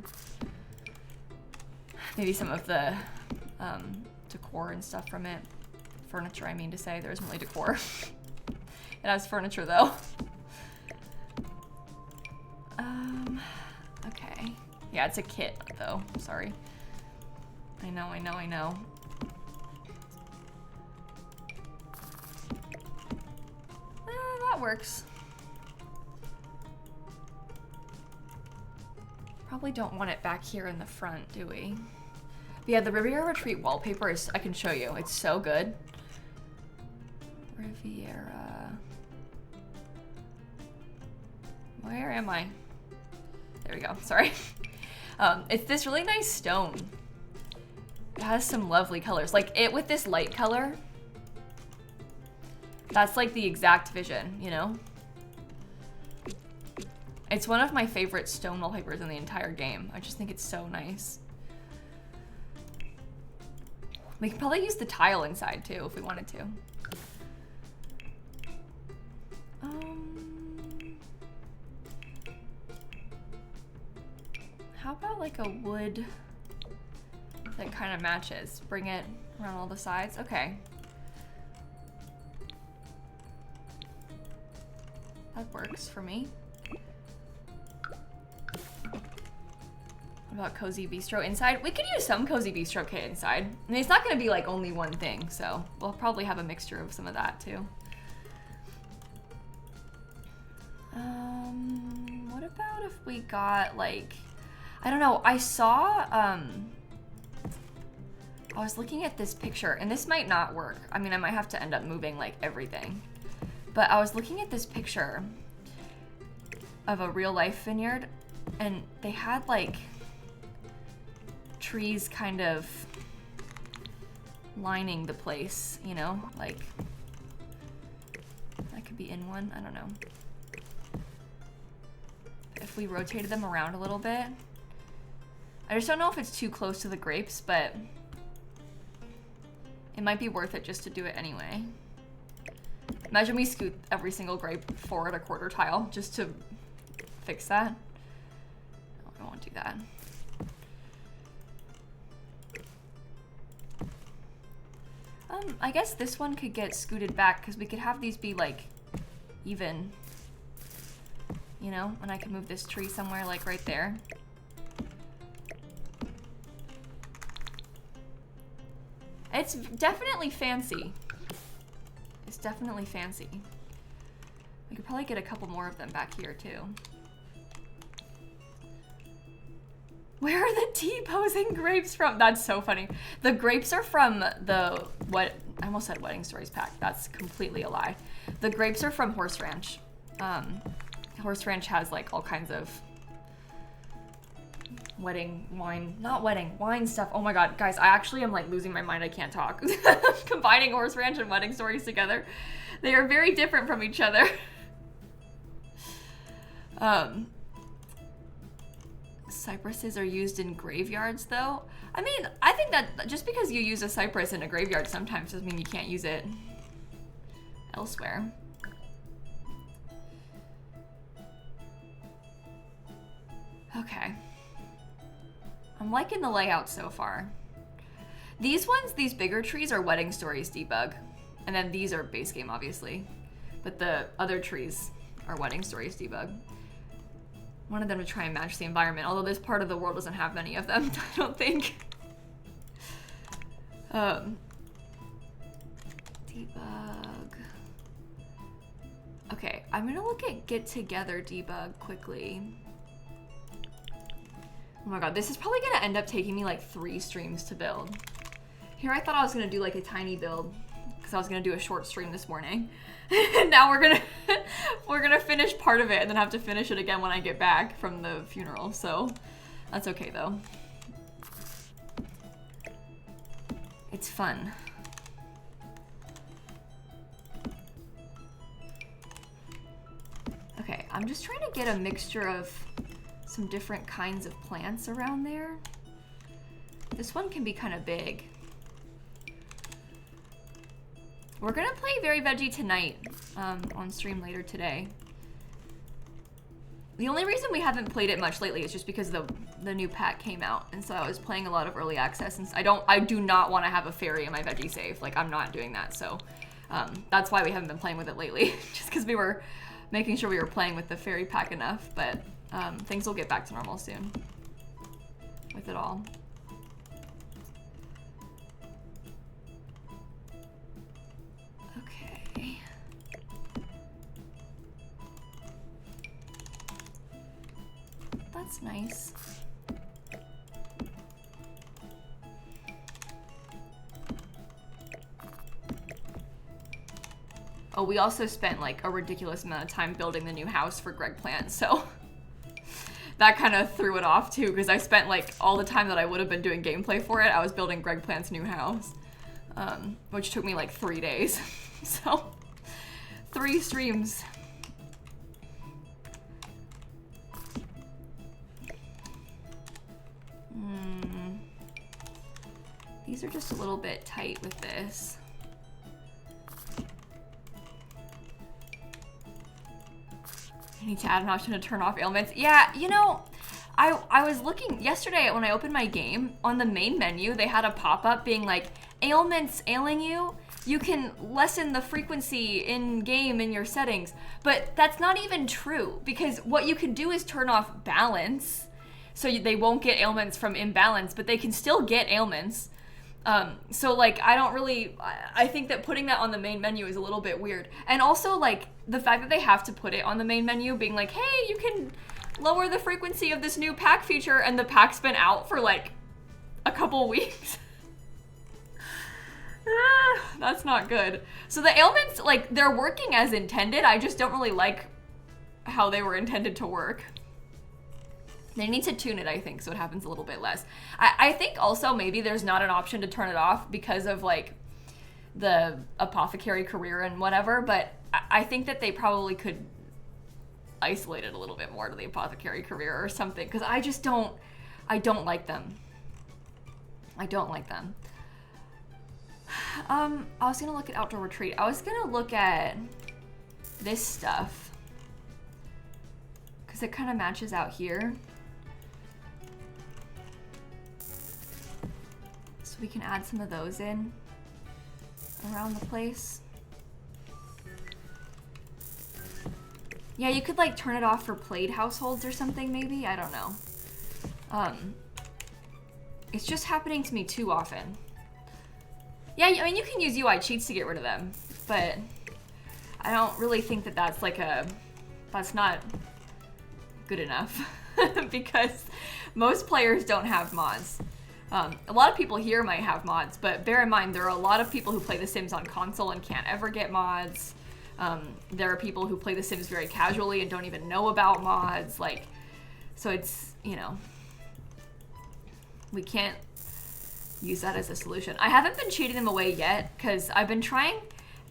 Maybe some of the decor and stuff from it. Furniture, I mean to say. There isn't really decor. It has furniture though. Okay. Yeah, it's a kit though, sorry. I know. That works. Probably don't want it back here in the front, do we? But yeah, the Riviera Retreat wallpaper is, I can show you, it's so good. Riviera. Where am I? There we go, sorry. It's this really nice stone. It has some lovely colors. Like it with this light color, that's like the exact vision, you know? It's one of my favorite stone wallpapers in the entire game. I just think it's so nice. We could probably use the tile inside too if we wanted to. How about like a wood that kind of matches? Bring it around all the sides. Okay. That works for me. What about Cozy Bistro inside? We could use some Cozy Bistro kit inside. I mean, it's not gonna be like only one thing, so we'll probably have a mixture of some of that too. What about if we got like, I don't know, I saw, I was looking at this picture, and this might not work. I mean, I might have to end up moving like everything. But I was looking at this picture of a real life vineyard, and they had like trees kind of lining the place, you know? Like, that could be in one, I don't know. If we rotated them around a little bit. I just don't know if it's too close to the grapes, but it might be worth it just to do it anyway. Imagine we scoot every single grape forward a quarter tile just to fix that. No, I won't do that. I guess this one could get scooted back because we could have these be like even, you know, and I could move this tree somewhere like right there. It's definitely fancy. It's definitely fancy. We could probably get a couple more of them back here too. Where are the T-posing grapes from? That's so funny. The grapes are from the, I almost said Wedding Stories pack. That's completely a lie. The grapes are from Horse Ranch. Horse Ranch has like all kinds of wedding wine, not wedding, wine stuff. Oh my god, guys, I actually am like losing my mind. I can't talk. Combining Horse Ranch and Wedding Stories together. They are very different from each other. Cypresses are used in graveyards though. I mean, I think that just because you use a cypress in a graveyard sometimes doesn't mean you can't use it elsewhere. Okay. I'm liking the layout so far. These ones, these bigger trees are Wedding Stories debug. And then these are base game, obviously. But the other trees are Wedding Stories debug. Wanted them to try and match the environment, although this part of the world doesn't have many of them, I don't think. Debug. Okay, I'm gonna look at Get Together debug quickly. Oh my god, this is probably gonna end up taking me like 3 streams to build. Here I thought I was gonna do like a tiny build because I was gonna do a short stream this morning. And now we're gonna finish part of it and then have to finish it again when I get back from the funeral. So that's okay though. It's fun. Okay, I'm just trying to get a mixture of some different kinds of plants around there. This one can be kind of big. We're gonna play Very Veggie tonight on stream later today. The only reason we haven't played it much lately is just because the new pack came out, and so I was playing a lot of early access, and I do not want to have a fairy in my veggie save. Like, I'm not doing that, so that's why we haven't been playing with it lately, just because we were making sure we were playing with the fairy pack enough, but things will get back to normal soon with it all. Okay. That's nice. Oh, we also spent like a ridiculous amount of time building the new house for Greg Plant, so that kind of threw it off too, because I spent like all the time that I would have been doing gameplay for it, I was building Greg Plant's new house, which took me like 3 days. So 3 streams. These are just a little bit tight with this. I need to add an option to turn off ailments. Yeah, you know, I was looking yesterday when I opened my game, on the main menu, they had a pop-up being like, ailments ailing you? You can lessen the frequency in game in your settings. But that's not even true, because what you can do is turn off balance, so they won't get ailments from imbalance, but they can still get ailments. So like, I think that putting that on the main menu is a little bit weird. And also like, the fact that they have to put it on the main menu being like, hey, you can lower the frequency of this new pack feature, and the pack's been out for like a couple weeks. That's not good. So the ailments, like, they're working as intended. I just don't really like how they were intended to work. They need to tune it, I think, so it happens a little bit less. I think also maybe there's not an option to turn it off because of like the apothecary career and whatever, but I think that they probably could isolate it a little bit more to the apothecary career or something, because I don't like them. I don't like them. I was gonna look at outdoor retreat. I was gonna look at this stuff because it kind of matches out here. So we can add some of those in around the place. Yeah, you could like turn it off for played households or something maybe, I don't know. It's just happening to me too often. Yeah, I mean, you can use UI cheats to get rid of them, but I don't really think that that's not good enough because most players don't have mods. A lot of people here might have mods, but bear in mind, there are a lot of people who play The Sims on console and can't ever get mods. There are people who play The Sims very casually and don't even know about mods. Like, so it's, you know, we can't use that as a solution. I haven't been cheating them away yet because I've been trying.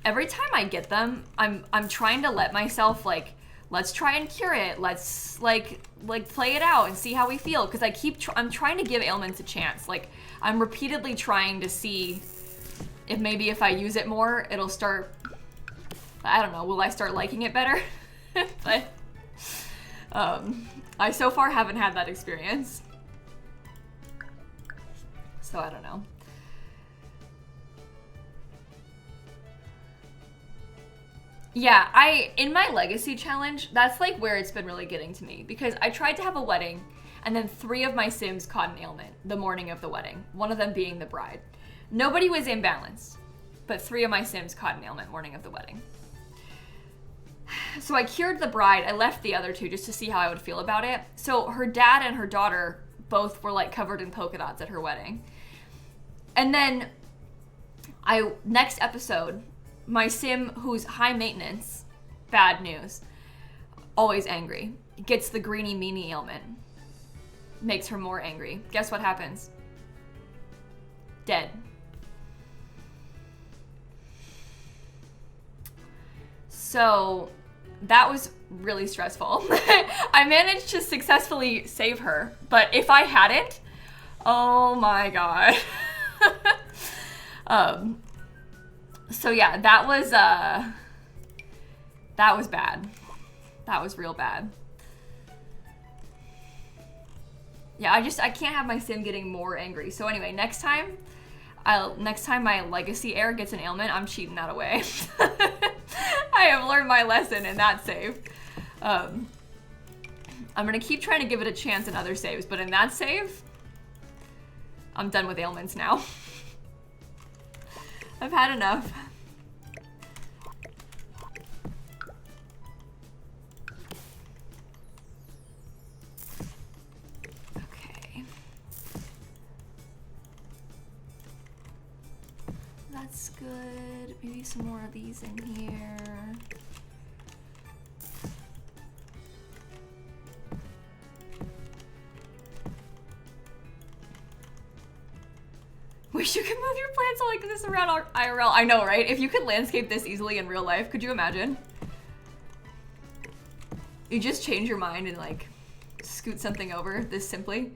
Every time I get them, I'm trying to let myself like, let's try and cure it. Let's like play it out and see how we feel. Because I'm trying to give ailments a chance. Like, I'm repeatedly trying to see if maybe if I use it more, it'll start. I don't know. Will I start liking it better? But I so far haven't had that experience. So I don't know. Yeah, in my legacy challenge, that's like where it's been really getting to me, because I tried to have a wedding and then 3 of my Sims caught an ailment the morning of the wedding, one of them being the bride. Nobody was imbalanced, but 3 of my Sims caught an ailment morning of the wedding. So I cured the bride, I left the other 2 just to see how I would feel about it. So her dad and her daughter both were like covered in polka dots at her wedding. And then next episode, my Sim, who's high maintenance, bad news, always angry, gets the greeny meanie ailment. Makes her more angry. Guess what happens? Dead. So that was really stressful. I managed to successfully save her, but if I hadn't, oh my god. So yeah, that was bad. That was real bad. Yeah, I can't have my Sim getting more angry. So anyway, next time my legacy heir gets an ailment, I'm cheating that away. I have learned my lesson in that save. I'm gonna keep trying to give it a chance in other saves, but in that save, I'm done with ailments now. I've had enough. That's good. Maybe some more of these in here. Wish you could move your plants like this around IRL. I know, right? If you could landscape this easily in real life, could you imagine? You just change your mind and like scoot something over this simply.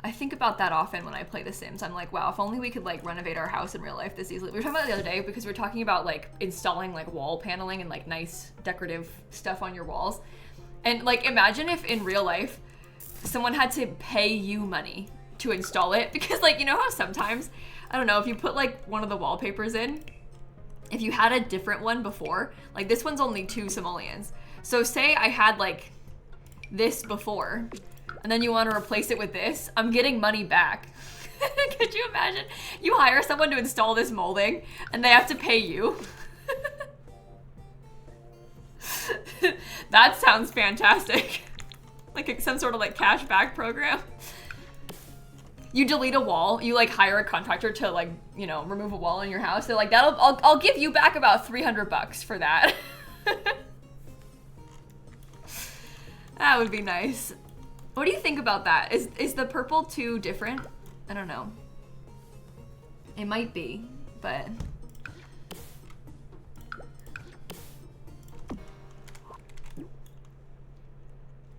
I think about that often when I play The Sims. I'm like, wow, if only we could like renovate our house in real life this easily. We were talking about it the other day because we were talking about like installing like wall paneling and like nice decorative stuff on your walls. And like, imagine if in real life someone had to pay you money to install it, because like, you know how sometimes, I don't know, if you put like one of the wallpapers in, if you had a different one before, like this one's only 2 simoleons. So say I had like this before, and then you want to replace it with this, I'm getting money back. Could you imagine? You hire someone to install this molding, and they have to pay you. That sounds fantastic. Like some sort of like cash back program. You delete a wall, you like hire a contractor to like, you know, remove a wall in your house. They're like, I'll give you back about $300 for that. That would be nice. What do you think about that? Is the purple too different? I don't know. It might be, but.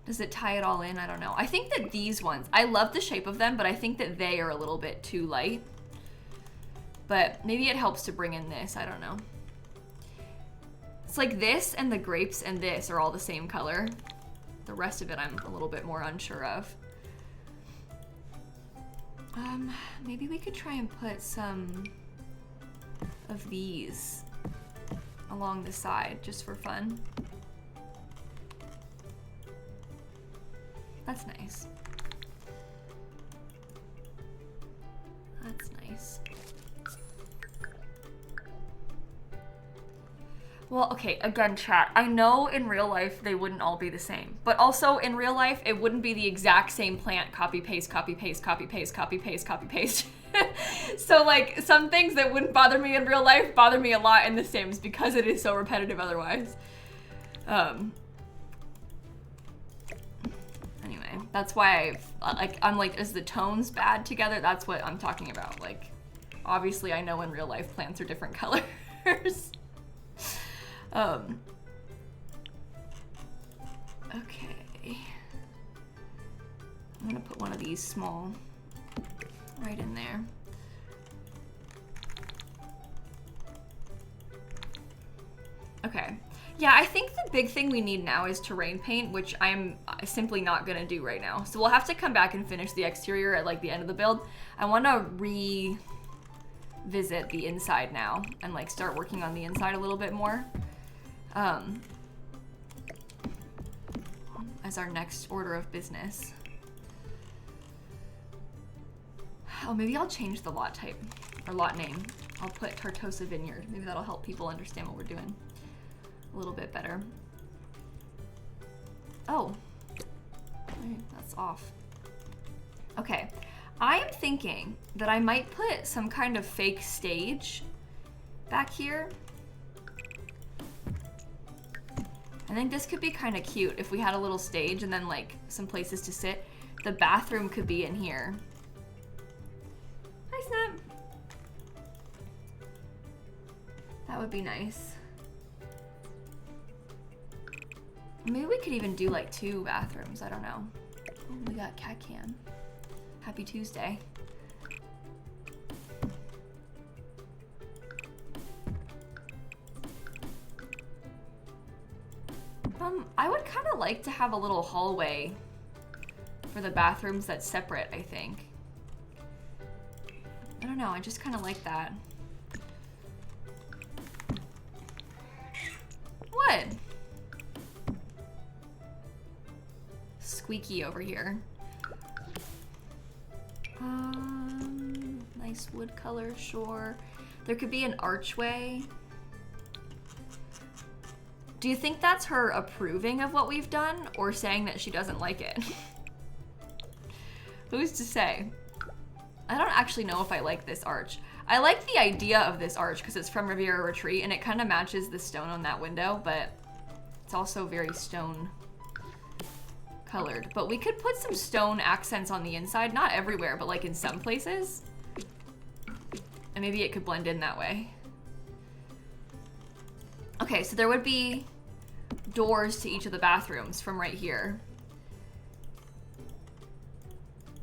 Does it tie it all in? I don't know. I think that these ones, I love the shape of them, but I think that they are a little bit too light. But maybe it helps to bring in this, I don't know. It's like this and the grapes and this are all the same color. The rest of it I'm a little bit more unsure of. Maybe we could try and put some of these along the side just for fun. That's nice. That's nice. Well, okay, again, chat. I know in real life they wouldn't all be the same, but also in real life it wouldn't be the exact same plant. Copy, paste, copy, paste, copy, paste, copy, paste, copy, paste. So like some things that wouldn't bother me in real life bother me a lot in The Sims because it is so repetitive otherwise. Anyway, that's why I'm like, is the tones bad together? That's what I'm talking about. Like, obviously I know in real life plants are different colors. Okay. I'm gonna put one of these small right in there. Okay. Yeah, I think the big thing we need now is terrain paint, which I'm simply not gonna do right now. So we'll have to come back and finish the exterior at like the end of the build. I wanna revisit the inside now and like start working on the inside a little bit more. As our next order of business. Oh, maybe I'll change the lot type, or lot name. I'll put Tartosa Vineyard. Maybe that'll help people understand what we're doing a little bit better. Oh, that's off. Okay, I am thinking that I might put some kind of fake stage back here. I think this could be kind of cute if we had a little stage and then like some places to sit. The bathroom could be in here. Hi, Snap. That would be nice. Maybe we could even do like 2 bathrooms, I don't know. Oh, we got cat cam. Happy Tuesday. I would kind of like to have a little hallway for the bathrooms that's separate, I think. I don't know, I just kind of like that. What? Squeaky over here. Nice wood color, sure. There could be an archway. Do you think that's her approving of what we've done or saying that she doesn't like it? Who's to say? I don't actually know if I like this arch. I like the idea of this arch because it's from Riviera Retreat and it kind of matches the stone on that window, but it's also very stone colored. But we could put some stone accents on the inside, not everywhere, but like in some places. And maybe it could blend in that way. Okay, so there would be doors to each of the bathrooms from right here.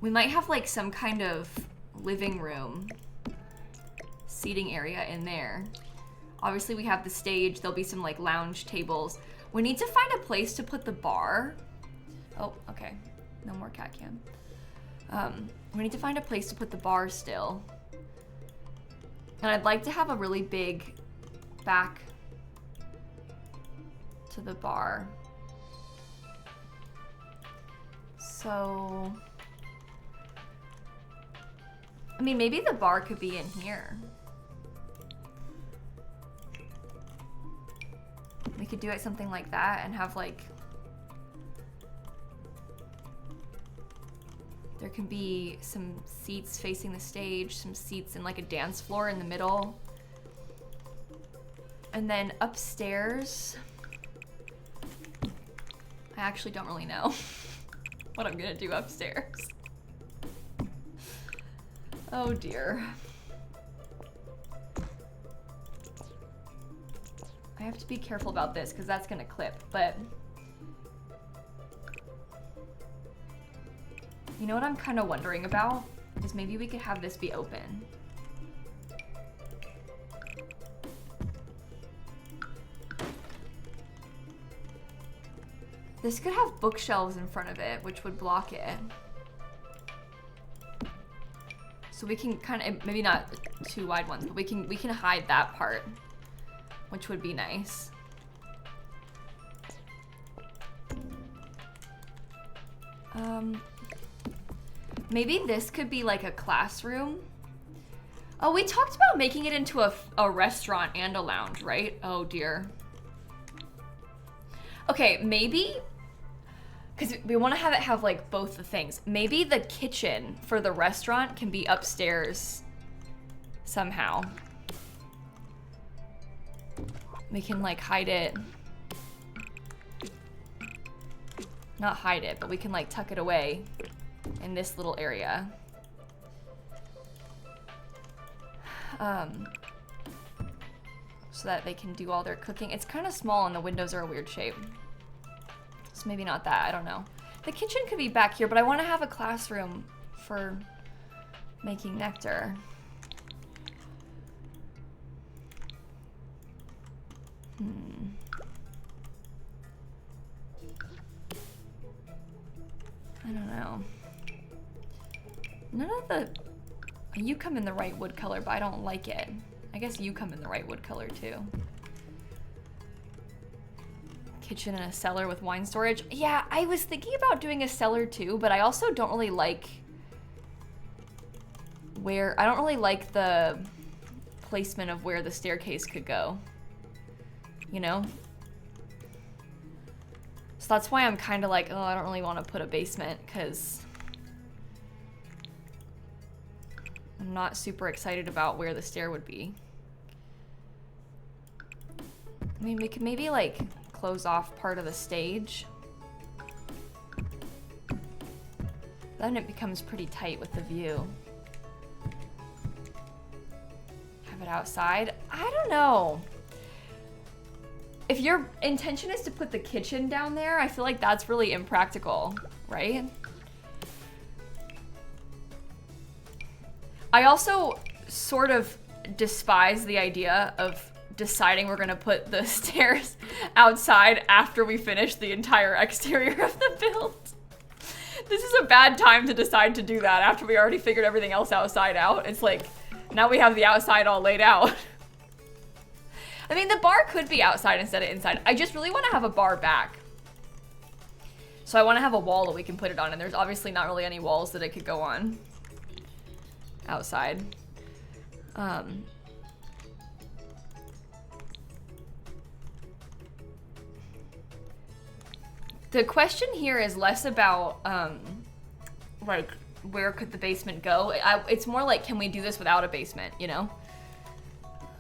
We might have like some kind of living room seating area in there. Obviously we have the stage. There'll be some like lounge tables. We need to find a place to put the bar. Oh, okay. No more cat cam. We need to find a place to put the bar still. And I'd like to have a really big back to the bar. So, I mean, maybe the bar could be in here. We could do it something like that and have like, there can be some seats facing the stage, some seats and like a dance floor in the middle. And then upstairs, I actually don't really know what I'm gonna do upstairs. Oh dear. I have to be careful about this because that's gonna clip, but you know what I'm kind of wondering about is maybe we could have this be open. This could have bookshelves in front of it, which would block it. So we can kind of, maybe not too wide ones, but we can hide that part, which would be nice. Maybe this could be like a classroom. Oh, we talked about making it into a restaurant and a lounge, right? Oh dear. Okay, maybe, because we want to have it have like both the things. Maybe the kitchen for the restaurant can be upstairs somehow. We can like hide it. Not hide it, but we can like tuck it away in this little area. So that they can do all their cooking. It's kind of small and the windows are a weird shape. So maybe not that, I don't know. The kitchen could be back here, but I want to have a classroom for making nectar. I don't know. None of the... You come in the right wood color, but I don't like it. I guess you come in the right wood color too. Kitchen and a cellar with wine storage. Yeah, I was thinking about doing a cellar too, but I also don't really like where... I don't really like the placement of where the staircase could go. You know? So that's why I'm kind of like, oh, I don't really want to put a basement because I'm not super excited about where the stair would be. I mean, we could maybe like close off part of the stage. Then it becomes pretty tight with the view. Have it outside. I don't know. If your intention is to put the kitchen down there, I feel like that's really impractical, right? I also sort of despise the idea of deciding we're gonna put the stairs outside after we finish the entire exterior of the build. This is a bad time to decide to do that after we already figured everything else outside out. It's like, now we have the outside all laid out. I mean, the bar could be outside instead of inside. I just really want to have a bar back. So I want to have a wall that we can put it on, and there's obviously not really any walls that it could go on outside. The question here is less about, like, where could the basement go? It's more like, can we do this without a basement, you know?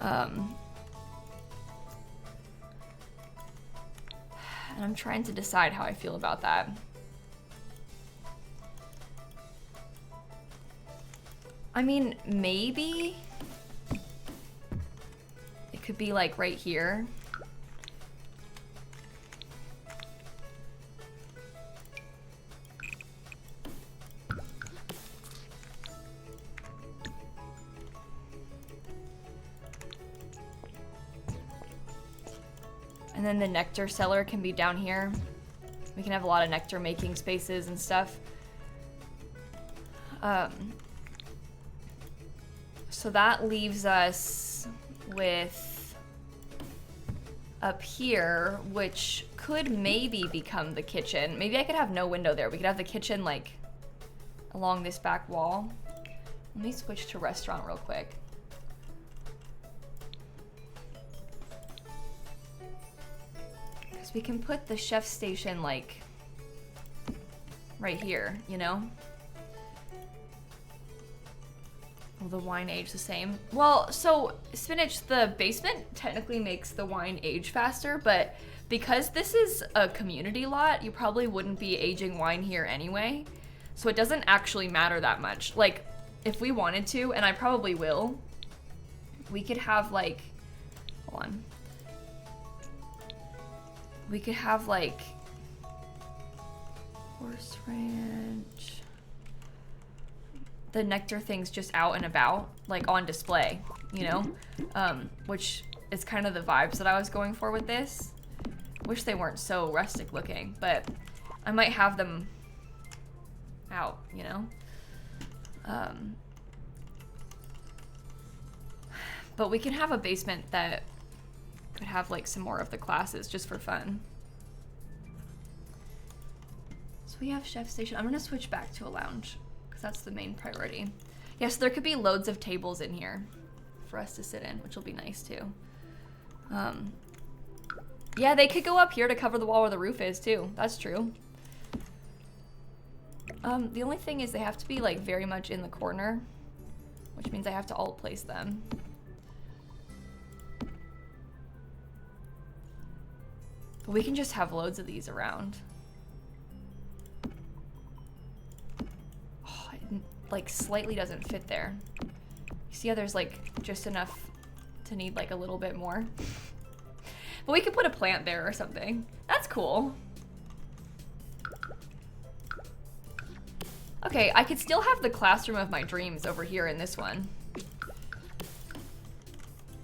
And I'm trying to decide how I feel about that. I mean, maybe it could be like right here. And then the nectar cellar can be down here. We can have a lot of nectar making spaces and stuff. So that leaves us with up here, which could maybe become the kitchen. Maybe I could have no window there. We could have the kitchen like along this back wall. Let me switch to restaurant real quick. We can put the chef station like right here, you know? Will the wine age the same? Well, so Spinach, the basement technically makes the wine age faster, but because this is a community lot, you probably wouldn't be aging wine here anyway. So it doesn't actually matter that much. Like, if we wanted to, and I probably will, we could have like, hold on. We could have like horse ranch, the nectar things just out and about, like on display, you know, which is kind of the vibes that I was going for with this. Wish they weren't so rustic looking, but I might have them out, you know. But we can have a basement that could have like some more of the classes just for fun. So we have chef station. I'm gonna switch back to a lounge because that's the main priority. Yeah, so there could be loads of tables in here for us to sit in, which will be nice too. Yeah, they could go up here to cover the wall where the roof is too. That's true. The only thing is they have to be like very much in the corner, which means I have to alt place them. But we can just have loads of these around. Oh, it like slightly doesn't fit there. You see how there's like just enough to need like a little bit more? But we could put a plant there or something. That's cool. Okay, I could still have the classroom of my dreams over here in this one.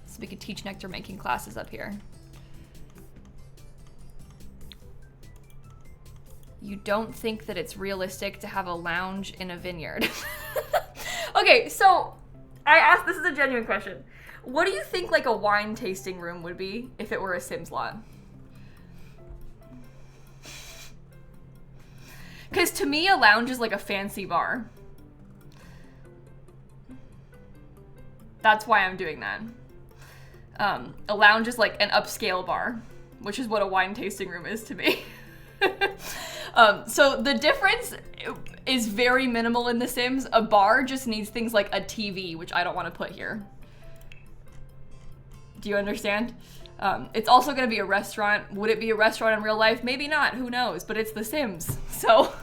So we could teach nectar making classes up here. You don't think that it's realistic to have a lounge in a vineyard? Okay, so I asked, this is a genuine question. What do you think like a wine tasting room would be if it were a Sims lot? Because to me, a lounge is like a fancy bar. That's why I'm doing that. A lounge is like an upscale bar, which is what a wine tasting room is to me. So the difference is very minimal in The Sims. A bar just needs things like a TV, which I don't want to put here. Do you understand? It's also going to be a restaurant. Would it be a restaurant in real life? Maybe not. Who knows? But it's The Sims. So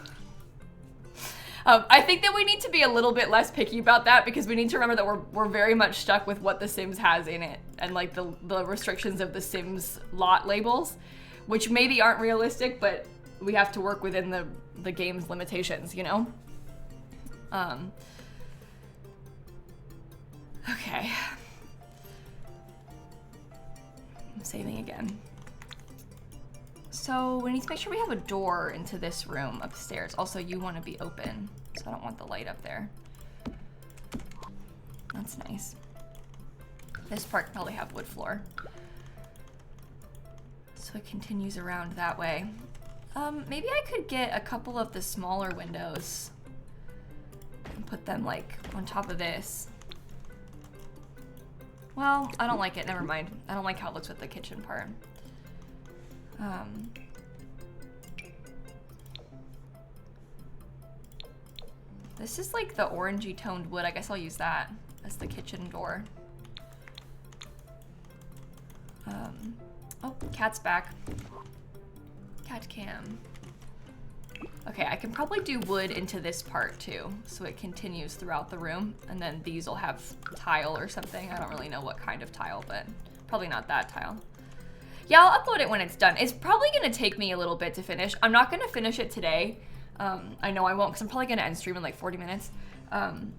I think that we need to be a little bit less picky about that because we need to remember that we're very much stuck with what The Sims has in it and like the restrictions of The Sims lot labels, which maybe aren't realistic, but we have to work within the game's limitations, you know? Okay. I'm saving again. So we need to make sure we have a door into this room upstairs. Also, you want to be open, so I don't want the light up there. That's nice. This part can probably have wood floor. So it continues around that way. Maybe I could get a couple of the smaller windows and put them like on top of this. Well, I don't like it, never mind. I don't like how it looks with the kitchen part. This is like the orangey toned wood. I guess I'll use that as the kitchen door. Oh, cat's back. Cat cam. Okay, I can probably do wood into this part too, so it continues throughout the room, and then these will have tile or something. I don't really know what kind of tile, but probably not that tile. Yeah, I'll upload it when it's done. It's probably gonna take me a little bit to finish. I'm not gonna finish it today. I know I won't, because I'm probably gonna end stream in like 40 minutes. And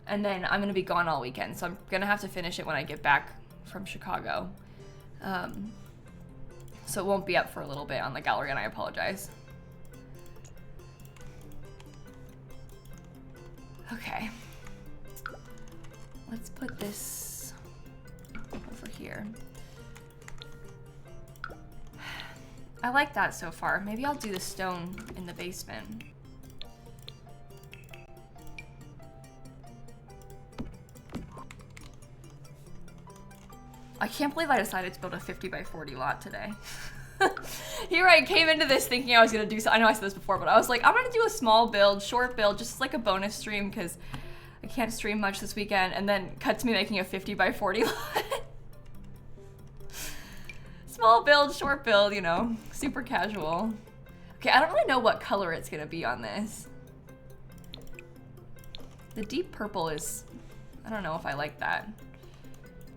then I'm gonna be gone all weekend, so I'm gonna have to finish it when I get back from Chicago. So it won't be up for a little bit on the gallery, and I apologize. Okay. Let's put this over here. I like that so far. Maybe I'll do the stone in the basement. I can't believe I decided to build a 50 by 40 lot today. Here I came into this thinking I was gonna do so. I know I said this before, but I was like, I'm gonna do a small build, short build, just like a bonus stream because I can't stream much this weekend, and then cut to me making a 50 by 40 lot. Small build, short build, you know, super casual. Okay, I don't really know what color it's gonna be on this. The deep purple is, I don't know if I like that.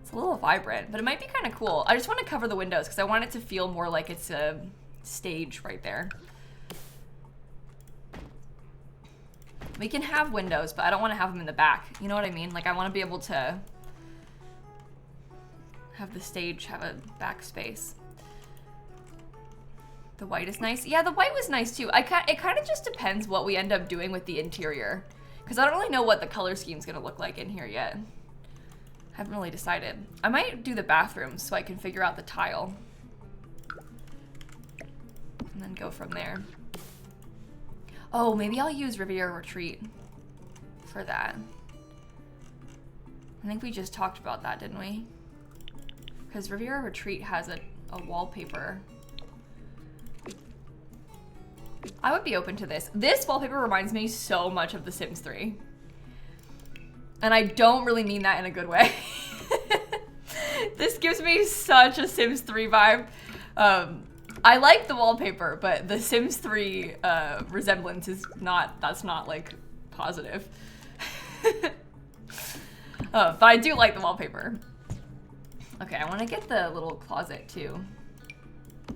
It's a little vibrant, but it might be kind of cool. I just want to cover the windows because I want it to feel more like it's a stage right there. We can have windows, but I don't want to have them in the back. You know what I mean? Like I want to be able to have the stage have a back space. The white is nice. Yeah, the white was nice too. It kind of just depends what we end up doing with the interior, because I don't really know what the color scheme's gonna look like in here yet. Haven't really decided. I might do the bathrooms so I can figure out the tile. And then go from there. Oh, maybe I'll use Riviera Retreat for that. I think we just talked about that, didn't we? Because Riviera Retreat has a wallpaper. I would be open to this. This wallpaper reminds me so much of The Sims 3. And I don't really mean that in a good way. This gives me such a Sims 3 vibe. I like the wallpaper, but the Sims 3 resemblance is not, that's not like positive. But I do like the wallpaper. Okay, I want to get the little closet too.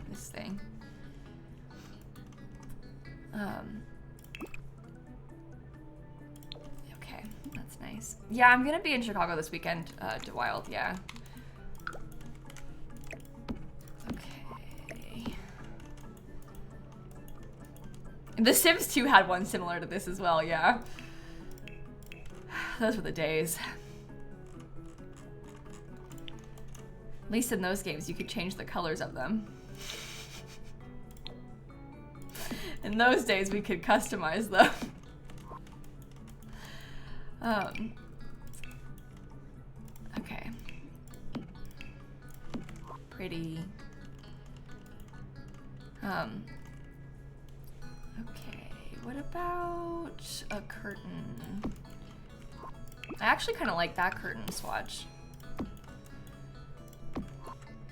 This thing. Okay, that's nice. Yeah, I'm gonna be in Chicago this weekend to Wild, yeah. Okay. The Sims 2 had one similar to this as well, yeah. Those were the days. At least in those games, you could change the colors of them. In those days, we could customize them. Okay. Pretty. Okay, what about a curtain? I actually kind of like that curtain swatch.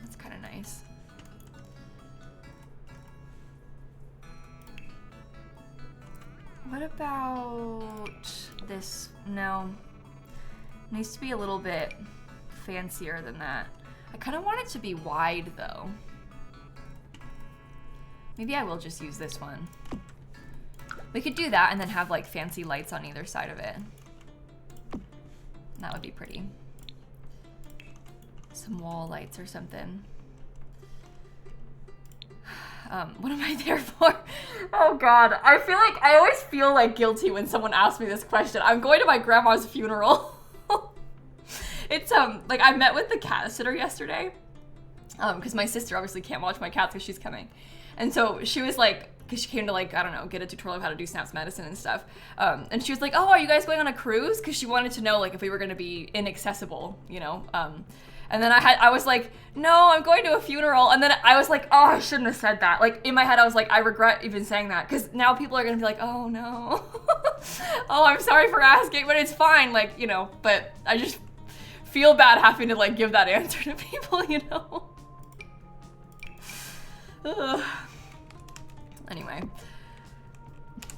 That's kind of nice. What about this? No. It needs to be a little bit fancier than that. I kind of want it to be wide though. Maybe I will just use this one. We could do that and then have like fancy lights on either side of it. That would be pretty. Some wall lights or something. What am I there for? Oh God, I always feel like guilty when someone asks me this question. I'm going to my grandma's funeral. It's like I met with the cat sitter yesterday, because my sister obviously can't watch my cats because she's coming, and so she was like, because she came to like, I don't know, get a tutorial of how to do Snaps medicine and stuff, and she was like, oh, are you guys going on a cruise? Because she wanted to know like if we were going to be inaccessible, you know, And then I was like, no, I'm going to a funeral. And then I was like, oh, I shouldn't have said that. Like, in my head, I was like, I regret even saying that. Because now people are going to be like, oh, no. Oh, I'm sorry for asking, but it's fine. Like, you know, but I just feel bad having to, like, give that answer to people, you know? Ugh. Anyway,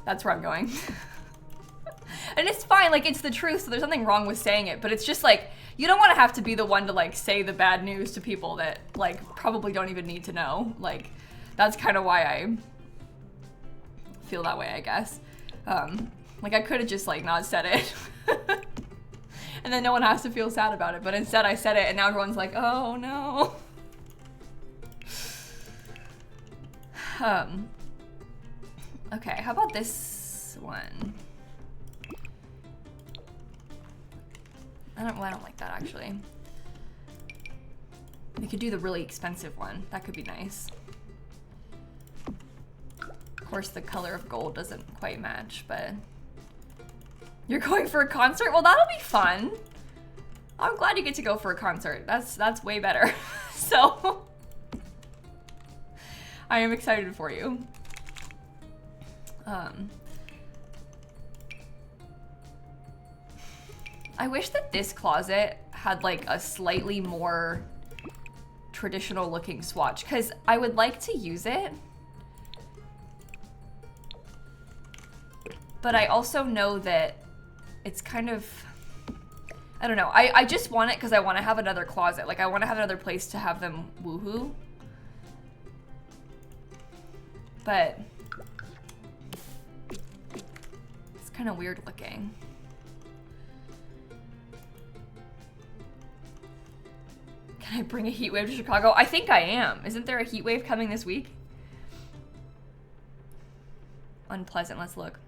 that's where I'm going. And it's fine, like, it's the truth, so there's nothing wrong with saying it, but it's just, like, you don't want to have to be the one to, like, say the bad news to people that, like, probably don't even need to know. Like, that's kind of why I feel that way, I guess. Like, I could have just, like, not said it. And then no one has to feel sad about it, but instead I said it, and now everyone's like, oh, no. Okay, how about this one? I don't like that, actually. We could do the really expensive one. That could be nice. Of course, the color of gold doesn't quite match, but... You're going for a concert? Well, that'll be fun. I'm glad you get to go for a concert. That's way better. So... I am excited for you. I wish that this closet had like a slightly more traditional looking swatch, because I would like to use it. But I also know that it's kind of, I don't know. I just want it because I want to have another closet. Like, I want to have another place to have them woohoo. But it's kind of weird looking. Can I bring a heat wave to Chicago? I think I am. Isn't there a heat wave coming this week? Unpleasant, let's look.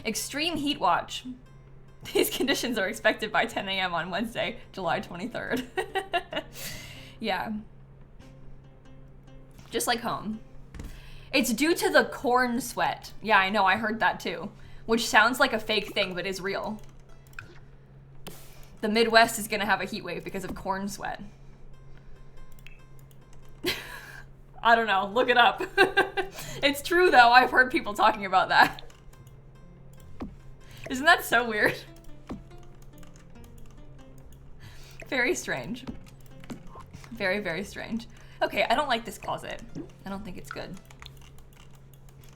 Extreme heat watch. These conditions are expected by 10 a.m. on Wednesday, July 23rd. Yeah. Just like home. It's due to the corn sweat. Yeah, I know, I heard that too. Which sounds like a fake thing, but is real. The Midwest is gonna have a heat wave because of corn sweat. I don't know, look it up. It's true though, I've heard people talking about that. Isn't that so weird? Very strange. Very, very strange. Okay, I don't like this closet. I don't think it's good.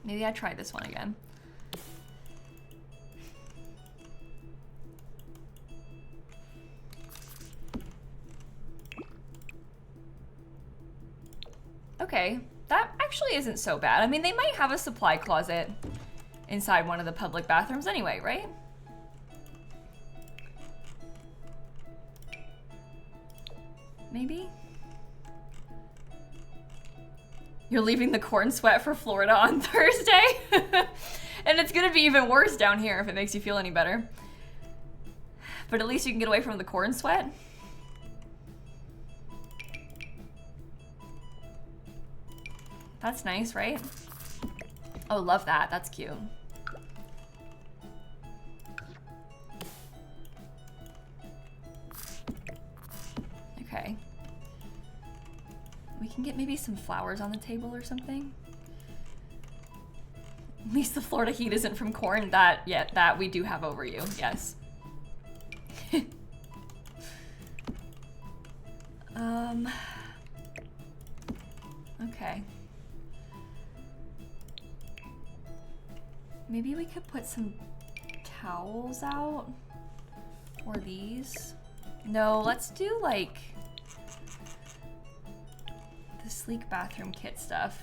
Maybe I try this one again. Okay, that actually isn't so bad. I mean, they might have a supply closet inside one of the public bathrooms anyway, right? Maybe? You're leaving the corn sweat for Florida on Thursday? And it's gonna be even worse down here if it makes you feel any better. But at least you can get away from the corn sweat. That's nice, right? Oh, love that. That's cute. Okay. We can get maybe some flowers on the table or something. At least the Florida heat isn't from corn. That we do have over you. Yes. Okay. Maybe we could put some towels out. Or these. No, let's do like the sleek bathroom kit stuff.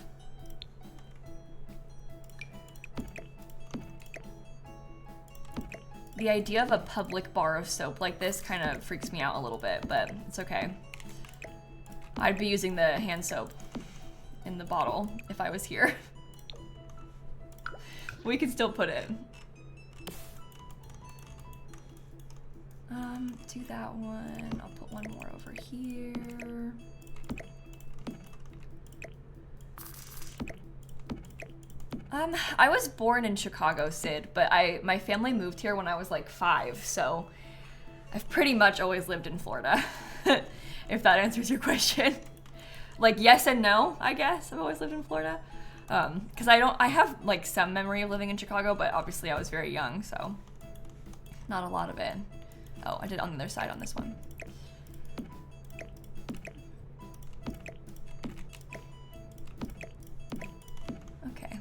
The idea of a public bar of soap like this kind of freaks me out a little bit, but it's okay. I'd be using the hand soap in the bottle if I was here. We can still put it. Do that one. I'll put one more over here. I was born in Chicago, Sid, but my family moved here when I was like 5, so I've pretty much always lived in Florida, if that answers your question. Like, yes and no, I guess. I've always lived in Florida. Because I have like some memory of living in Chicago, but obviously I was very young, so not a lot of it. Oh, I did on the other side on this one. Okay.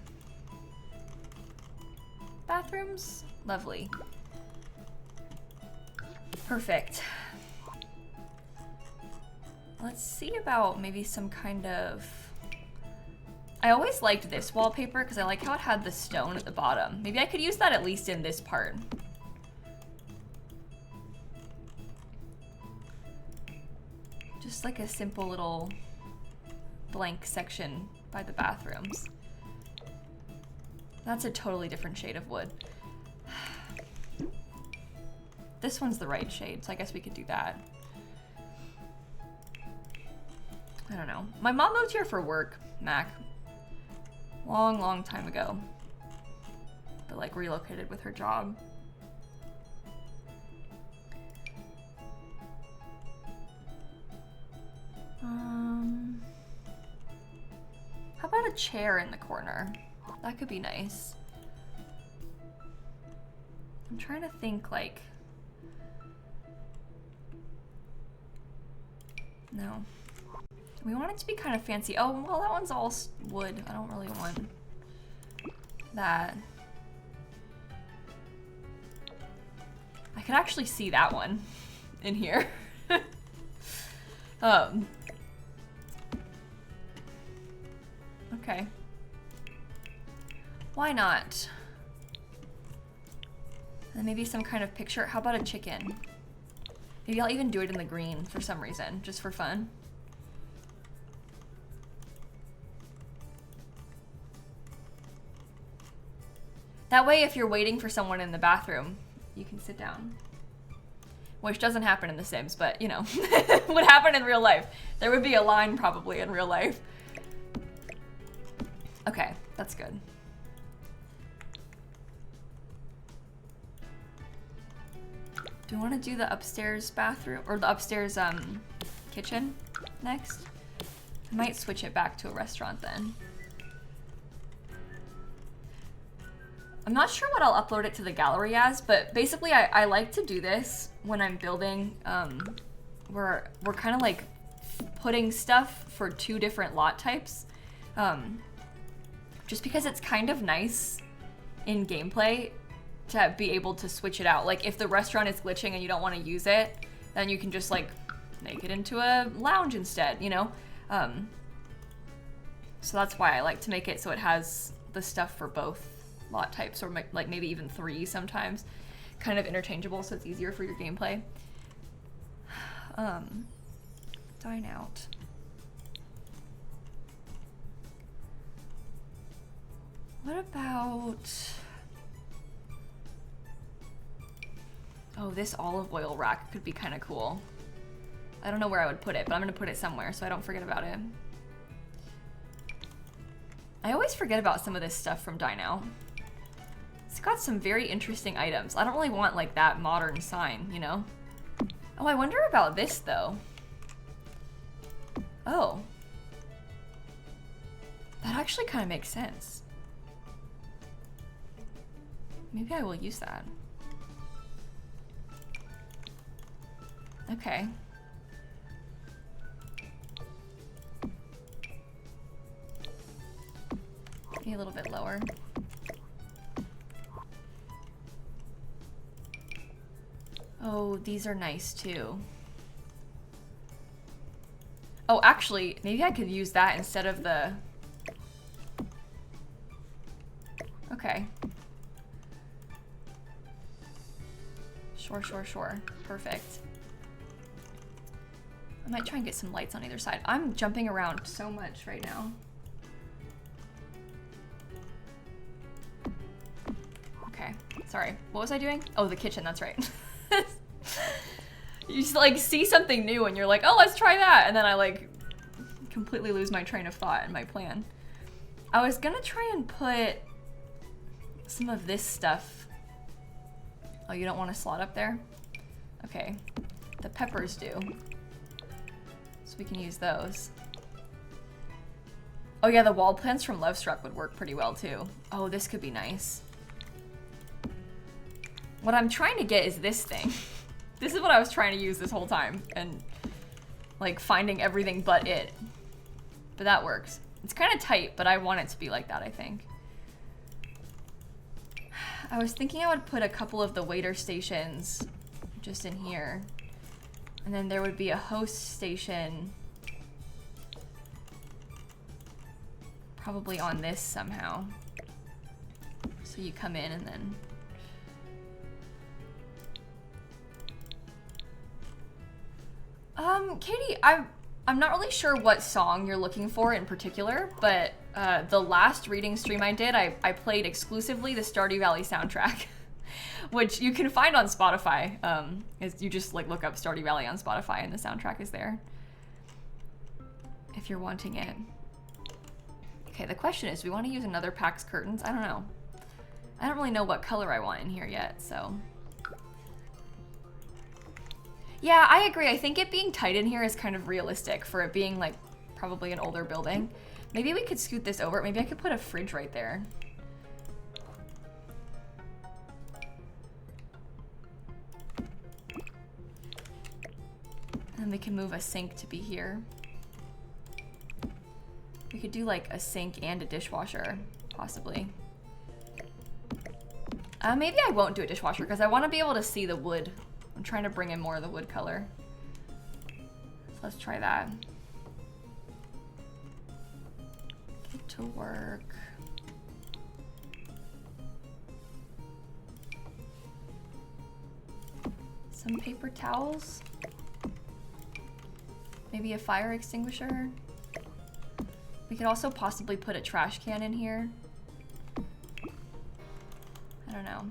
Bathrooms, lovely. Perfect. Let's see about maybe some kind of... I always liked this wallpaper because I like how it had the stone at the bottom. Maybe I could use that at least in this part. Just like a simple little blank section by the bathrooms. That's a totally different shade of wood. This one's the right shade, so I guess we could do that. I don't know. My mom moved here for work, Mac. Long, long time ago. But like relocated with her job. How about a chair in the corner? That could be nice. I'm trying to think like... No. We want it to be kind of fancy. Oh, well, that one's all wood. I don't really want that. I could actually see that one in here. Okay. Why not? And maybe some kind of picture. How about a chicken? Maybe I'll even do it in the green for some reason, just for fun. That way, if you're waiting for someone in the bathroom, you can sit down. Which doesn't happen in The Sims, but you know, would happen in real life. There would be a line probably in real life. Okay, that's good. Do we want to do the upstairs bathroom or the upstairs kitchen next? I might switch it back to a restaurant then. I'm not sure what I'll upload it to the gallery as, but basically I like to do this when I'm building. We're kind of like putting stuff for 2 different lot types. Just because it's kind of nice in gameplay to be able to switch it out. Like if the restaurant is glitching and you don't want to use it, then you can just like make it into a lounge instead, you know? So that's why I like to make it so it has the stuff for both lot types, or like maybe even 3 sometimes, kind of interchangeable so it's easier for your gameplay. Dine out. What about... Oh, this olive oil rack could be kind of cool. I don't know where I would put it, but I'm gonna put it somewhere so I don't forget about it. I always forget about some of this stuff from Dine Out. It's got some very interesting items. I don't really want like that modern sign, you know? Oh, I wonder about this though. Oh. That actually kind of makes sense. Maybe I will use that. Okay. Maybe a little bit lower. Oh, these are nice too. Oh, actually, maybe I could use that instead of the... Okay. Sure, sure, sure. Perfect. I might try and get some lights on either side. I'm jumping around so much right now. Okay, sorry. What was I doing? Oh, the kitchen, that's right. You just like see something new and you're like, oh, let's try that. And then I like completely lose my train of thought and my plan. I was gonna try and put some of this stuff. Oh, you don't want a slot up there? Okay, the peppers do. So we can use those. Oh yeah, the wall plants from Lovestruck would work pretty well too. Oh, this could be nice. What I'm trying to get is this thing. This is what I was trying to use this whole time, and like finding everything but it. But that works. It's kind of tight, but I want it to be like that, I think. I was thinking I would put a couple of the waiter stations just in here. And then there would be a host station probably on this somehow. So you come in and then... Katie, I'm not really sure what song you're looking for in particular, but the last reading stream I did, I played exclusively the Stardew Valley soundtrack, which you can find on Spotify. You just like look up Stardew Valley on Spotify and the soundtrack is there, if you're wanting it. Okay, the question is, do we want to use another PAX curtains? I don't know. I don't really know what color I want in here yet, so... Yeah, I agree. I think it being tight in here is kind of realistic for it being like probably an older building. Maybe we could scoot this over. Maybe I could put a fridge right there. And then we can move a sink to be here. We could do like a sink and a dishwasher, possibly. Maybe I won't do a dishwasher because I want to be able to see the wood. I'm trying to bring in more of the wood color. So let's try that. Get to work. Some paper towels. Maybe a fire extinguisher. We could also possibly put a trash can in here. I don't know.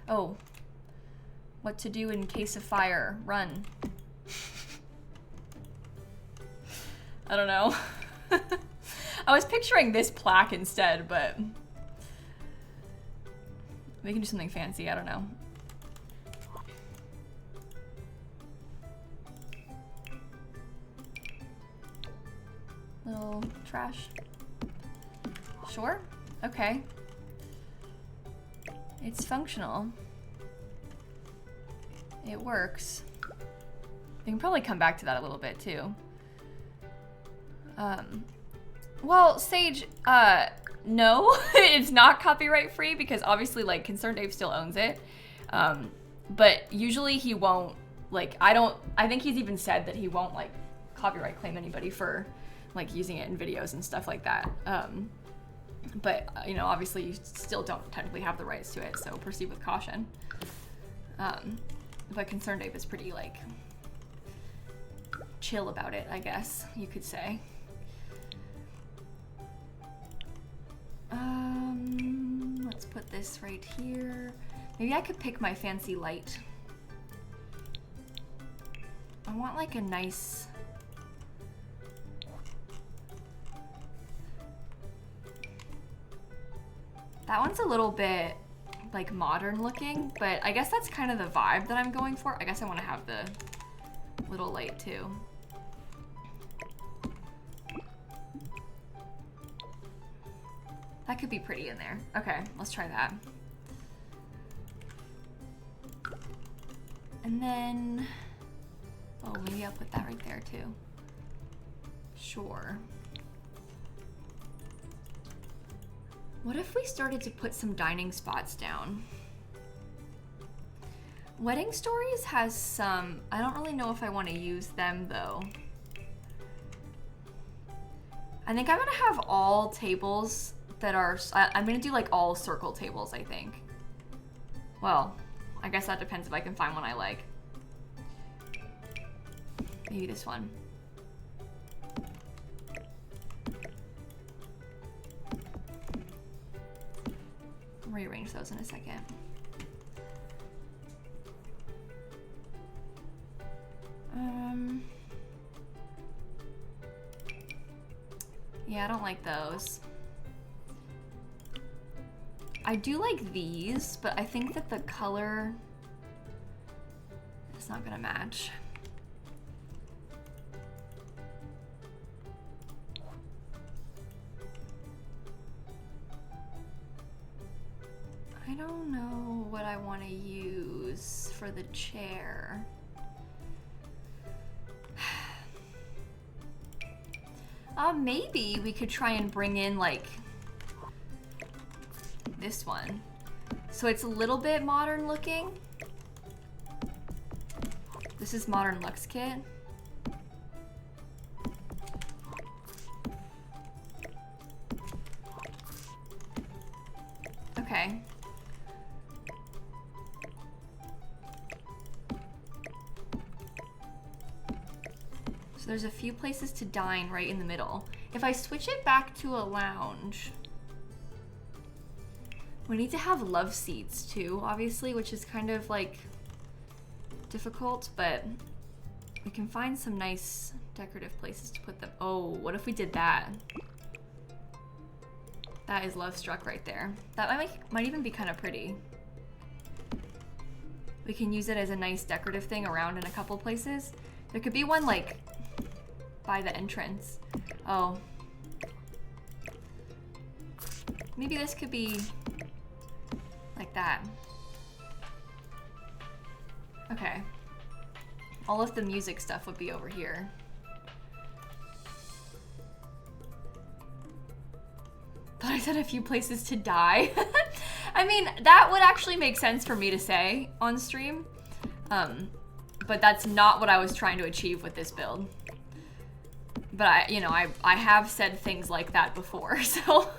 Oh. What to do in case of fire. Run. I don't know. I was picturing this plaque instead, but we can do something fancy. I don't know. Little trash. Sure. Okay. It's functional. It works. We can probably come back to that a little bit too. Well, Sage, no, it's not copyright free because obviously like Concerned Ape still owns it. But usually he won't, like, I think he's even said that he won't like copyright claim anybody for like using it in videos and stuff like that. But you know, obviously you still don't technically have the rights to it, so proceed with caution. But Concerned Ape is pretty like chill about it, I guess you could say. Let's put this right here. Maybe I could pick my fancy light. I want like a nice... That one's a little bit like modern looking, but I guess that's kind of the vibe that I'm going for. I guess I want to have the little light too. That could be pretty in there. Okay, let's try that. And then, oh, maybe I'll put that right there too. Sure. What if we started to put some dining spots down? Wedding Stories has some, I don't really know if I want to use them though. I think I'm gonna have all tables that are, I'm gonna do like all circle tables, I think. Well, I guess that depends if I can find one I like. Maybe this one. I'll rearrange those in a second. Yeah, I don't like those. I do like these, but I think that the color That's not gonna match. I don't know what I want to use for the chair. Maybe we could try and bring in like this one. So it's a little bit modern looking. This is Modern Lux Kit. Okay. So there's a few places to dine right in the middle. If I switch it back to a lounge, we need to have love seats too, obviously, which is kind of like difficult, but we can find some nice decorative places to put them. Oh, what if we did that? That is Love Struck right there. That might even be kind of pretty. We can use it as a nice decorative thing around in a couple places. There could be one like by the entrance. Oh. Maybe this could be like that. Okay. All of the music stuff would be over here. But I said a few places to die. I mean, that would actually make sense for me to say on stream. But that's not what I was trying to achieve with this build. But I have said things like that before, so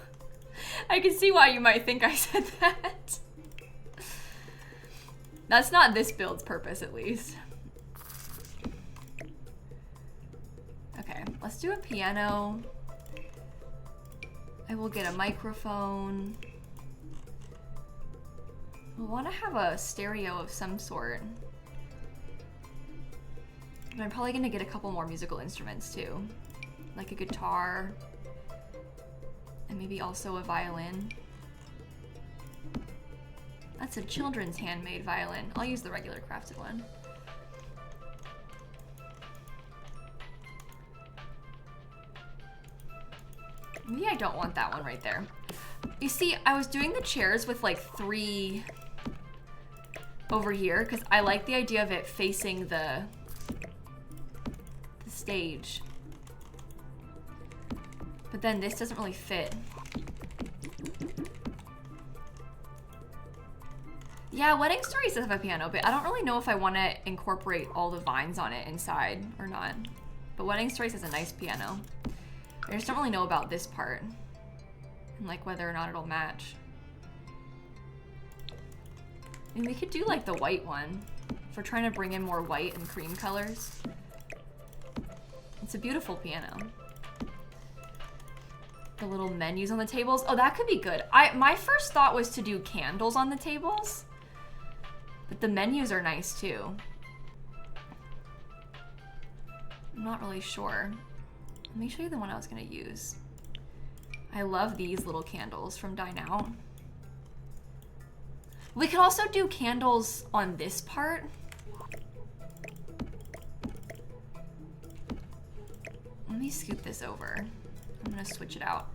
I can see why you might think I said that. That's not this build's purpose, at least. Okay, let's do a piano. I will get a microphone. We'll want to have a stereo of some sort. And I'm probably gonna get a couple more musical instruments too. Like a guitar. And maybe also a violin. That's a children's handmade violin. I'll use the regular crafted one. Maybe I don't want that one right there. You see, I was doing the chairs with like 3 over here because I like the idea of it facing the stage. But then this doesn't really fit. Yeah, Wedding Stories does have a piano, but I don't really know if I want to incorporate all the vines on it inside or not. But Wedding Stories has a nice piano. I just don't really know about this part and like whether or not it'll match. And we could do like the white one if we're trying to bring in more white and cream colors. It's a beautiful piano. The little menus on the tables. Oh, that could be good. My first thought was to do candles on the tables, but the menus are nice too. I'm not really sure. Let me show you the one I was gonna use. I love these little candles from Dine Out. We could also do candles on this part. Let me scoot this over. I'm gonna switch it out.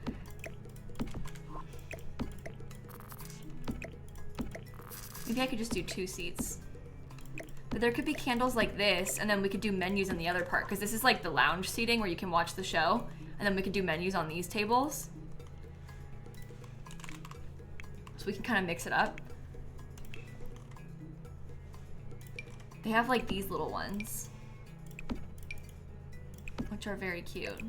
Maybe I could just do 2 seats. But there could be candles like this, and then we could do menus on the other part, because this is like the lounge seating where you can watch the show, and then we could do menus on these tables. So we can kind of mix it up. They have like these little ones, which are very cute.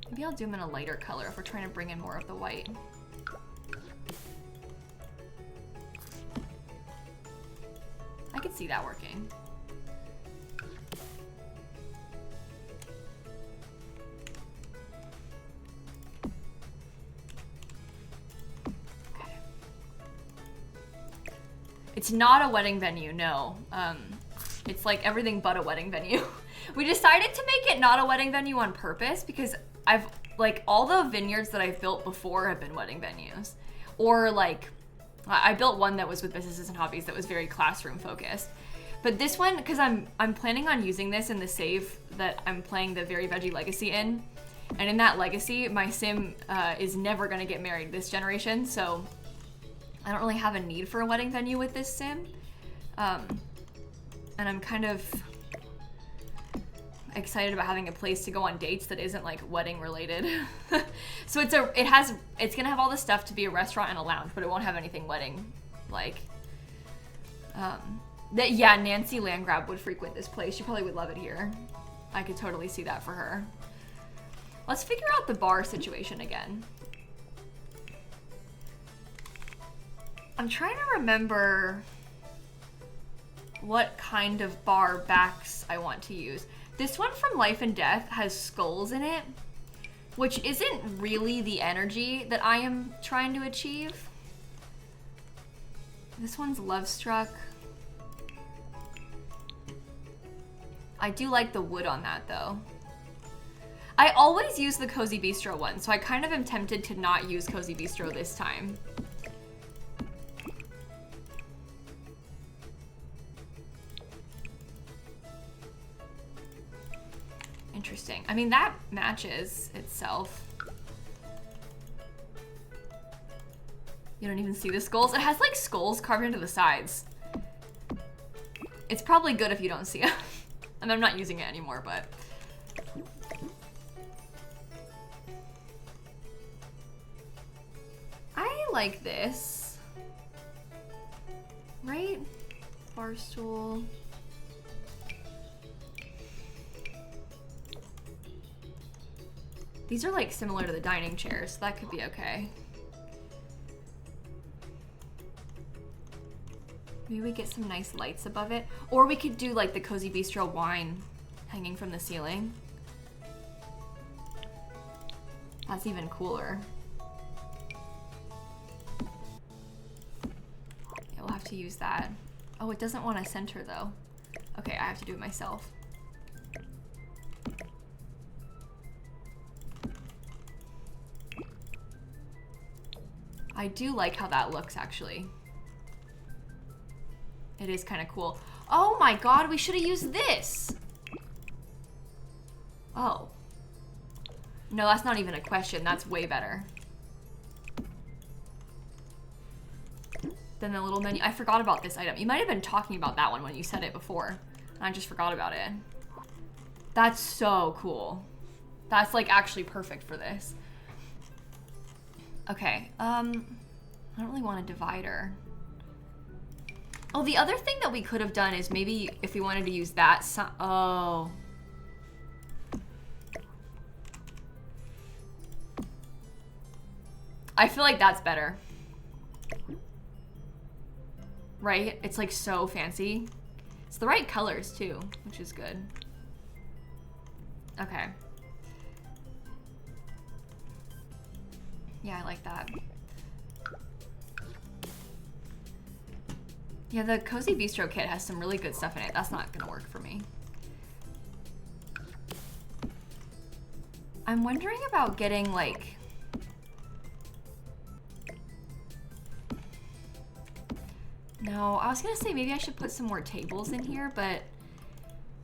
Maybe I'll do them in a lighter color if we're trying to bring in more of the white. I could see that working. Okay. It's not a wedding venue, no. It's like everything but a wedding venue. We decided to make it not a wedding venue on purpose because like all the vineyards that I've built before have been wedding venues. Or like I built one that was with businesses and hobbies that was very classroom focused. But this one, because I'm planning on using this in the save that I'm playing the Very Veggie Legacy in. And in that legacy, my sim is never going to get married this generation, so I don't really have a need for a wedding venue with this sim. And I'm kind of excited about having a place to go on dates that isn't like wedding related. So it's gonna have all the stuff to be a restaurant and a lounge, but it won't have anything wedding like. Yeah, Nancy Landgrab would frequent this place. She probably would love it here. I could totally see that for her. Let's figure out the bar situation again. I'm trying to remember what kind of bar backs I want to use. This one from Life and Death has skulls in it, which isn't really the energy that I am trying to achieve. This one's Love Struck. I do like the wood on that though. I always use the Cozy Bistro one, so I kind of am tempted to not use Cozy Bistro this time. Interesting. I mean, that matches itself. You don't even see the skulls. It has like skulls carved into the sides. It's probably good if you don't see it. And I'm not using it anymore, but. I like this. Right? Bar stool. These are like similar to the dining chairs, so that could be okay. Maybe we get some nice lights above it. Or we could do like the Cozy Bistro wine hanging from the ceiling. That's even cooler. Yeah, we'll have to use that. Oh, it doesn't want to center though. Okay, I have to do it myself. I do like how that looks, actually. It is kind of cool. Oh my god, we should have used this! Oh. No, that's not even a question. That's way better. Then the little menu. I forgot about this item. You might have been talking about that one when you said it before. And I just forgot about it. That's so cool. That's like actually perfect for this. Okay, I don't really want a divider. Oh, the other thing that we could have done is maybe if we wanted to use that, oh. I feel like that's better. Right? It's like so fancy. It's the right colors too, which is good. Okay. Yeah, I like that. Yeah, the Cozy Bistro kit has some really good stuff in it. That's not gonna work for me. I'm wondering about getting like... No, I was gonna say maybe I should put some more tables in here, but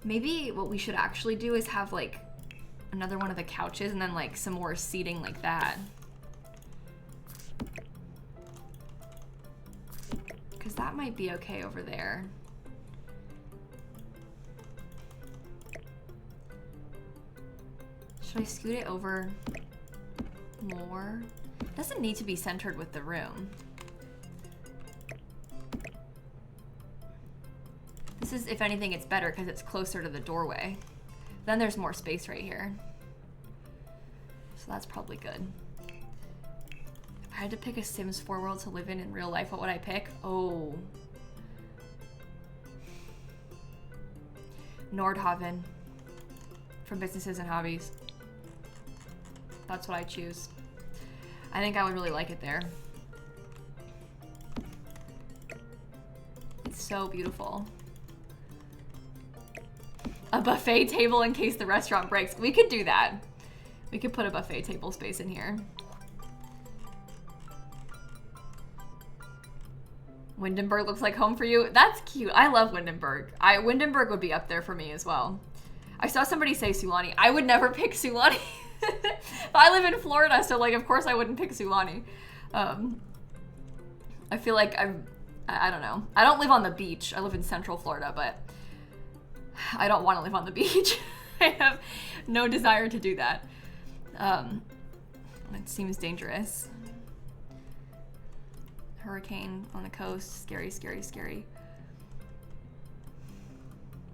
maybe what we should actually do is have like another one of the couches and then like some more seating like that. Because that might be okay over there. Should I scoot it over more? It doesn't need to be centered with the room. This is, if anything, it's better because it's closer to the doorway. Then there's more space right here. So that's probably good. If I had to pick a Sims 4 world to live in real life, what would I pick? Oh. Nordhaven. From Businesses and Hobbies. That's what I choose. I think I would really like it there. It's so beautiful. A buffet table in case the restaurant breaks. We could do that. We could put a buffet table space in here. Windenburg looks like home for you. That's cute. I love Windenburg. Windenburg would be up there for me as well. I saw somebody say Sulani. I would never pick Sulani. But I live in Florida, so like of course I wouldn't pick Sulani. I feel like I don't know. I don't live on the beach. I live in Central Florida, but I don't want to live on the beach. I have no desire to do that. It seems dangerous. Hurricane on the coast. Scary, scary, scary.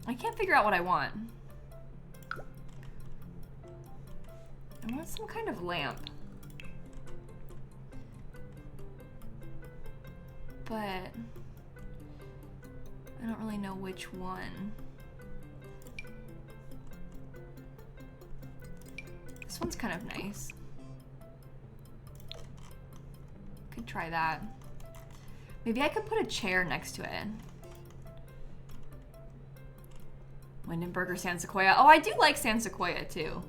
I can't figure out what I want. I want some kind of lamp. But I don't really know which one. This one's kind of nice. Could try that. Maybe I could put a chair next to it. Windenburg or San Sequoia. Oh, I do like San Sequoia too.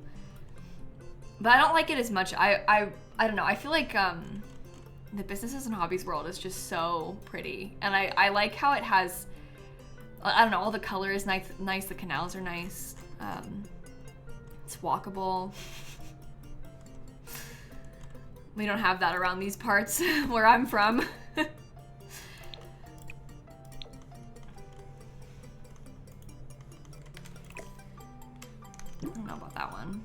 But I don't like it as much. I don't know. I feel like the businesses and hobbies world is just so pretty. And I like how it has, I don't know, all the color is nice. The canals are nice. It's walkable. We don't have that around these parts where I'm from. I don't know about that one.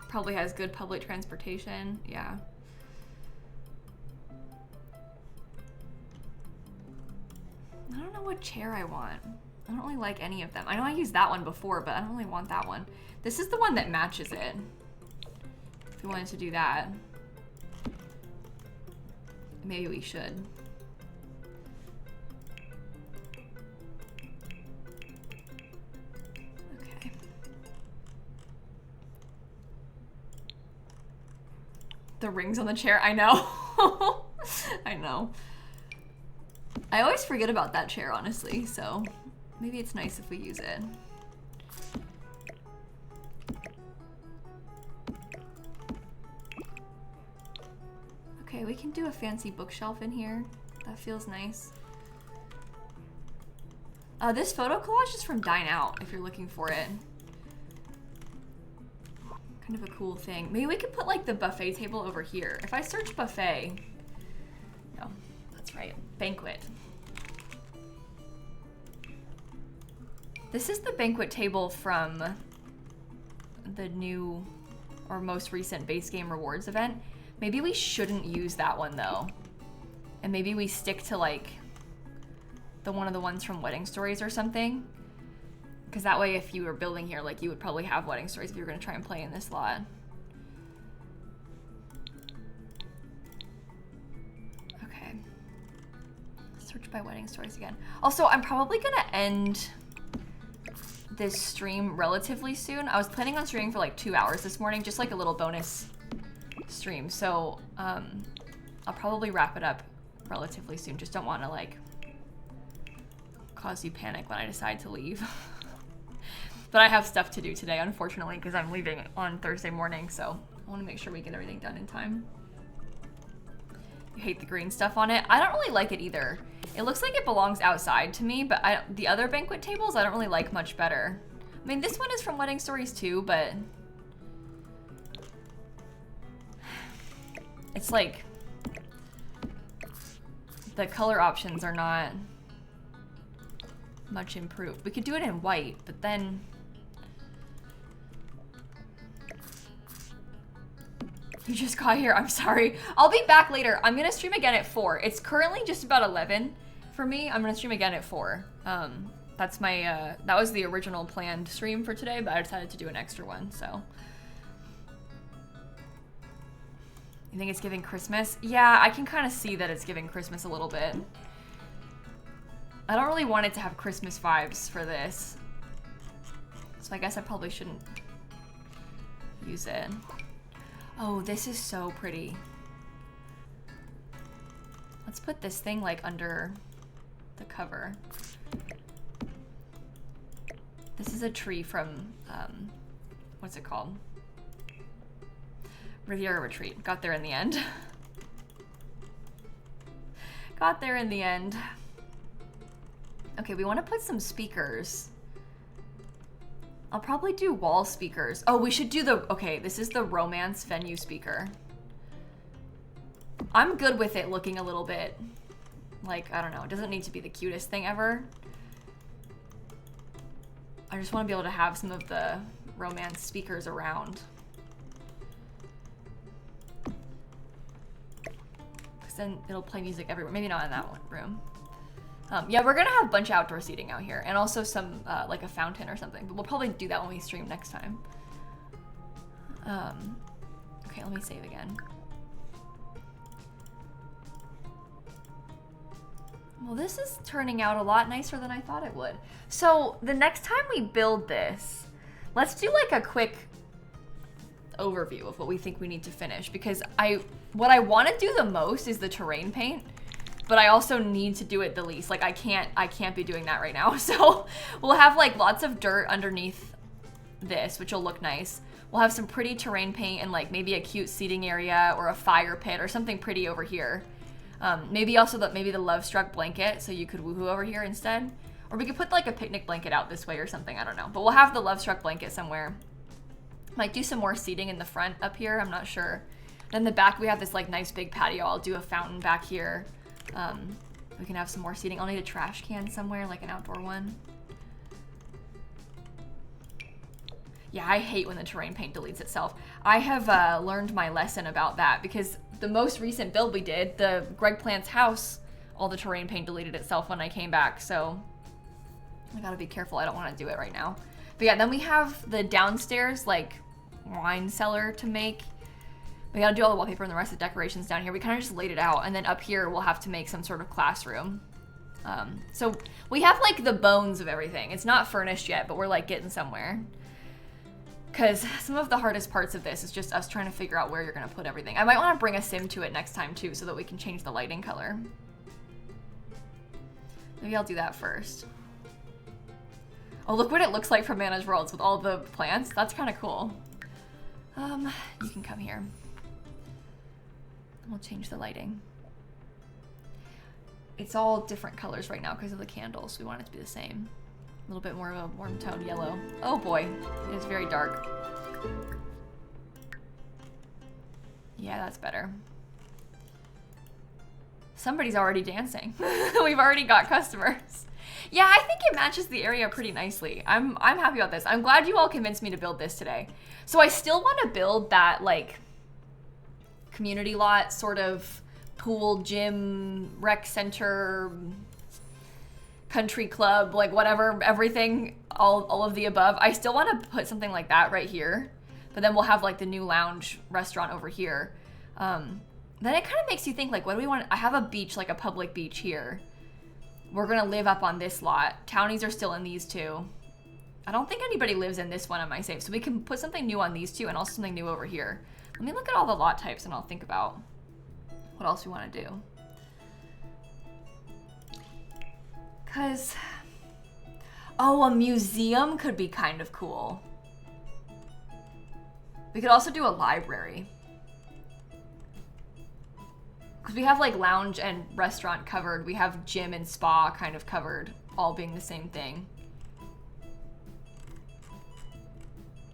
Probably has good public transportation. Yeah. I don't know what chair I want. I don't really like any of them. I know I used that one before, but I don't really want that one. This is the one that matches it. If we wanted to do that. Maybe we should. Okay. The rings on the chair, I know. I know. I always forget about that chair, honestly, so maybe it's nice if we use it. Okay, we can do a fancy bookshelf in here. That feels nice. This photo collage is from Dine Out, if you're looking for it. Kind of a cool thing. Maybe we could put like the buffet table over here. If I search buffet, no, that's right, banquet. This is the banquet table from the new or most recent base game rewards event. Maybe we shouldn't use that one though. And maybe we stick to like one of the ones from Wedding Stories or something. Because that way if you were building here, like you would probably have Wedding Stories if you were gonna try and play in this lot. Okay. Search by Wedding Stories again. Also, I'm probably gonna end this stream relatively soon. I was planning on streaming for like 2 hours this morning, just like a little bonus stream. So I'll probably wrap it up relatively soon. Just don't want to like cause you panic when I decide to leave. But I have stuff to do today, unfortunately, because I'm leaving on Thursday morning, so I want to make sure we get everything done in time. You hate the green stuff on it? I don't really like it either. It looks like it belongs outside to me, but the other banquet tables I don't really like much better. I mean, this one is from Wedding Stories too, but it's like the color options are not much improved. We could do it in white, but then you just got here. I'm sorry. I'll be back later. I'm gonna stream again at 4. It's currently just about 11 for me. I'm gonna stream again at 4. That's my that was the original planned stream for today, but I decided to do an extra one. So you think it's giving Christmas? Yeah, I can kind of see that it's giving Christmas a little bit. I don't really want it to have Christmas vibes for this, so I guess I probably shouldn't use it. Oh, this is so pretty. Let's put this thing like under the cover. This is a tree from, what's it called? Riviera Retreat. Got there in the end. Got there in the end. Okay, we want to put some speakers. I'll probably do wall speakers. Oh, we should do the, okay, this is the romance venue speaker. I'm good with it looking a little bit like, I don't know, it doesn't need to be the cutest thing ever. I just want to be able to have some of the romance speakers around. Because then it'll play music everywhere. Maybe not in that one room. Yeah, we're gonna have a bunch of outdoor seating out here, and also some like a fountain or something. But we'll probably do that when we stream next time. Okay, let me save again. Well, this is turning out a lot nicer than I thought it would. So the next time we build this, let's do like a quick overview of what we think we need to finish, because what I want to do the most is the terrain paint. But I also need to do it the least. Like I can't be doing that right now. So we'll have like lots of dirt underneath this, which will look nice. We'll have some pretty terrain paint and like maybe a cute seating area or a fire pit or something pretty over here. Maybe also maybe the Love Struck blanket, so you could woohoo over here instead. Or we could put like a picnic blanket out this way or something, I don't know. But we'll have the Love Struck blanket somewhere. Might do some more seating in the front up here, I'm not sure. Then the back we have this like nice big patio. I'll do a fountain back here. We can have some more seating. I'll need a trash can somewhere, like an outdoor one. Yeah, I hate when the terrain paint deletes itself. I have learned my lesson about that, because the most recent build we did, the Greg Plant's house, all the terrain paint deleted itself when I came back, so I gotta be careful. I don't want to do it right now. But yeah, then we have the downstairs like wine cellar to make. We gotta do all the wallpaper and the rest of the decorations down here. We kind of just laid it out, and then up here we'll have to make some sort of classroom. So we have like the bones of everything. It's not furnished yet, but we're like getting somewhere. Because some of the hardest parts of this is just us trying to figure out where you're gonna put everything. I might want to bring a sim to it next time too, so that we can change the lighting color. Maybe I'll do that first. Oh, look what it looks like from Managed Worlds with all the plants. That's kind of cool. You can come here. We'll change the lighting. It's all different colors right now because of the candles. We want it to be the same. A little bit more of a warm toned yellow. Oh boy, it is very dark. Yeah, that's better. Somebody's already dancing. We've already got customers. Yeah, I think it matches the area pretty nicely. I'm happy about this. I'm glad you all convinced me to build this today. So I still want to build that like community lot, sort of pool, gym, rec center, country club, like whatever, everything, all of the above. I still want to put something like that right here, but then we'll have like the new lounge restaurant over here. Then it kind of makes you think like, what do we want? I have a beach, like a public beach here. We're gonna live up on this lot. Townies are still in these two. I don't think anybody lives in this one on my save, so we can put something new on these two and also something new over here. Let me look at all the lot types and I'll think about what else we want to do. Cause, oh, a museum could be kind of cool. We could also do a library. Because we have like lounge and restaurant covered. We have gym and spa kind of covered, all being the same thing.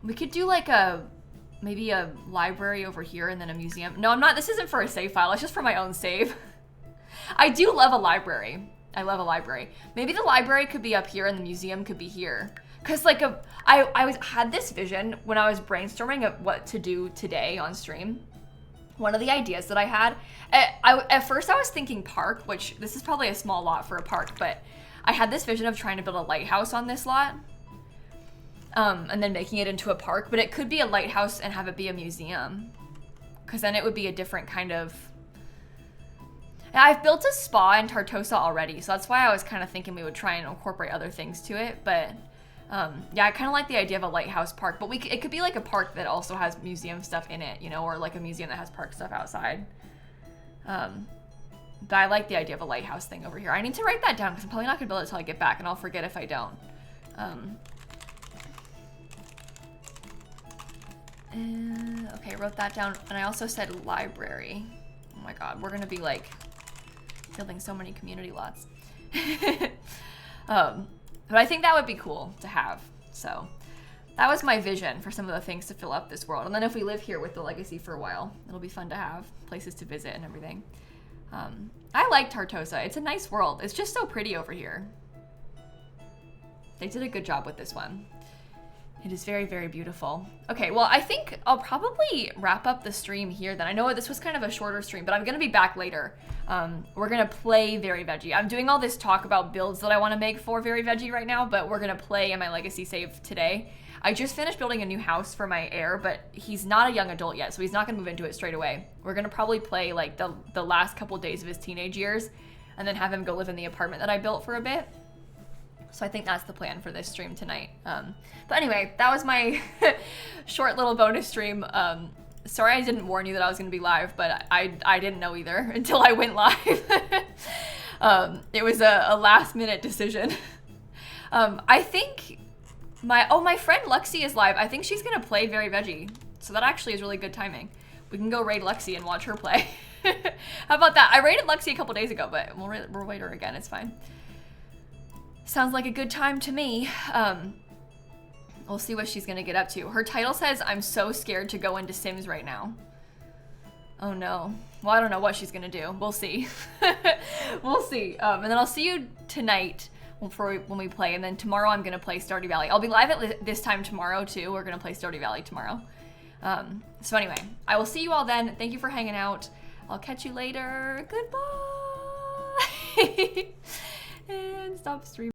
We could do like maybe a library over here and then a museum. No, I'm not, this isn't for a save file, it's just for my own save. I do love a library. I love a library. Maybe the library could be up here and the museum could be here. Cause like I had this vision when I was brainstorming of what to do today on stream. One of the ideas that I had, at first I was thinking park, which this is probably a small lot for a park, but I had this vision of trying to build a lighthouse on this lot. And then making it into a park, but it could be a lighthouse and have it be a museum. Cause then it would be a different kind of, I've built a spa in Tartosa already, so that's why I was kind of thinking we would try and incorporate other things to it, but yeah, I kind of like the idea of a lighthouse park, but it could be like a park that also has museum stuff in it, you know, or like a museum that has park stuff outside. But I like the idea of a lighthouse thing over here. I need to write that down because I'm probably not gonna build it until I get back, and I'll forget if I don't. Okay, wrote that down, and I also said library. Oh my god, we're gonna be like Building so many community lots. But I think that would be cool to have. So that was my vision for some of the things to fill up this world. And then if we live here with the legacy for a while, it'll be fun to have places to visit and everything. I like Tartosa. It's a nice world. It's just so pretty over here. They did a good job with this one. It is very, very beautiful. Okay, well, I think I'll probably wrap up the stream here then. I know this was kind of a shorter stream, but I'm gonna be back later. We're gonna play Very Veggie. I'm doing all this talk about builds that I wanna make for Very Veggie right now, but we're gonna play in my legacy save today. I just finished building a new house for my heir, but he's not a young adult yet, so he's not gonna move into it straight away. We're gonna probably play like the last couple days of his teenage years, and then have him go live in the apartment that I built for a bit. So I think that's the plan for this stream tonight. But anyway, that was my short little bonus stream. Sorry I didn't warn you that I was gonna be live, but I didn't know either until I went live. It was a last minute decision. I think my friend Luxie is live. I think she's gonna play Very Veggie. So that actually is really good timing. We can go raid Luxie and watch her play. How about that? I raided Luxie a couple days ago, but we'll raid her again, it's fine. Sounds like a good time to me. We'll see what she's gonna get up to. Her title says, I'm so scared to go into Sims right now. Oh no. Well, I don't know what she's gonna do. We'll see. We'll see. And then I'll see you tonight when we play. And then tomorrow I'm gonna play Stardew Valley. I'll be live at this time tomorrow too. We're gonna play Stardew Valley tomorrow. So anyway, I will see you all then. Thank you for hanging out. I'll catch you later. Goodbye. And stop streaming.